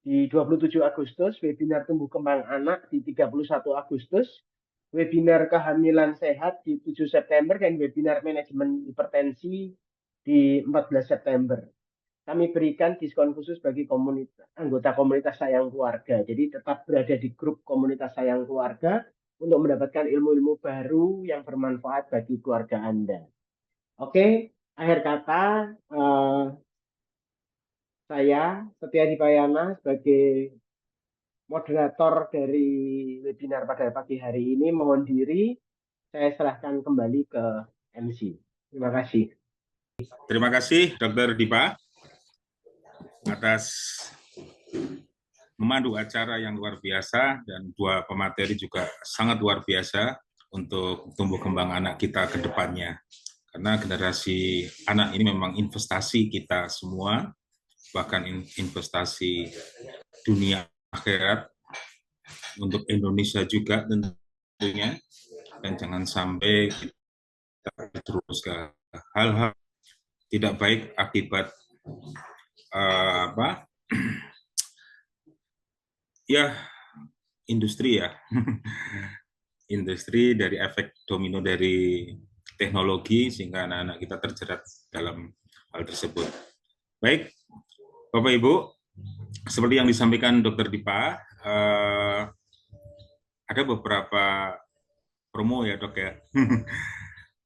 di 27 Agustus, webinar tumbuh kembang anak di 31 Agustus, webinar kehamilan sehat di 7 September, dan webinar manajemen hipertensi di 14 September. Kami berikan diskon khusus bagi anggota komunitas sayang keluarga. Jadi tetap berada di grup komunitas sayang keluarga untuk mendapatkan ilmu-ilmu baru yang bermanfaat bagi keluarga Anda. Oke, akhir kata saya Setia Dipayana sebagai moderator dari webinar pada pagi hari ini mohon diri, saya serahkan kembali ke MC. Terima kasih. Terima kasih Dr. Dipa atas memandu acara yang luar biasa dan dua pemateri juga sangat luar biasa untuk tumbuh kembang anak kita ke depannya. Karena generasi anak ini memang investasi kita semua, bahkan investasi dunia akhirat untuk Indonesia juga tentunya, dan jangan sampai kita terus ke hal-hal tidak baik akibat industri industri dari efek domino dari teknologi sehingga anak-anak kita terjerat dalam hal tersebut. Baik, Bapak Ibu, seperti yang disampaikan Dr. Dipa, ada beberapa promo ya Dok ya,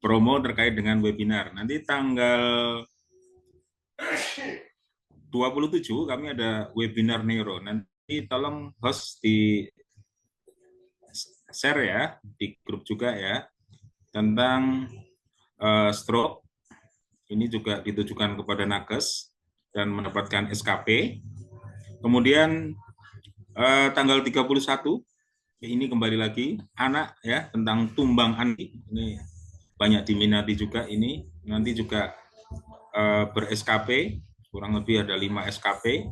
promo terkait dengan webinar. Nanti tanggal 27 kami ada webinar neuro. Nanti tolong host di share ya, di grup juga ya, tentang stroke. Ini juga ditujukan kepada nakes dan mendapatkan SKP. Kemudian tanggal 31 ini kembali lagi anak ya, tentang tumbang anak. Ini banyak diminati juga ini. Nanti juga ber-SKP, kurang lebih ada 5 SKP.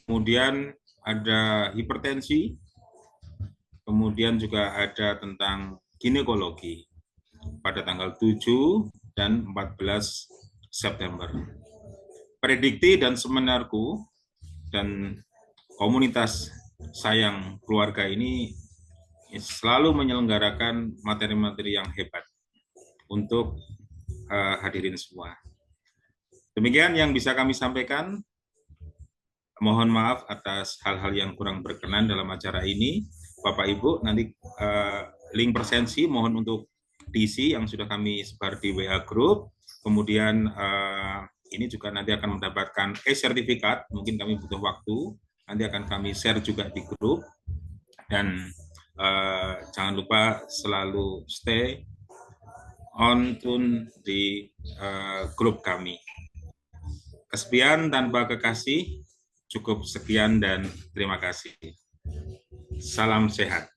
Kemudian ada hipertensi, kemudian juga ada tentang ginekologi pada tanggal 7 dan 14 September. Predikti dan seminarku dan komunitas sayang keluarga ini selalu menyelenggarakan materi-materi yang hebat untuk hadirin semua. Demikian yang bisa kami sampaikan. Mohon maaf atas hal-hal yang kurang berkenan dalam acara ini. Bapak Ibu, nanti link presensi mohon untuk diisi yang sudah kami sebar di WA Group. Kemudian ini juga nanti akan mendapatkan e-sertifikat, mungkin kami butuh waktu, nanti akan kami share juga di grup. Dan jangan lupa selalu stay on tune di grup kami. Kesepian tanpa kekasih, cukup sekian dan terima kasih. Salam sehat.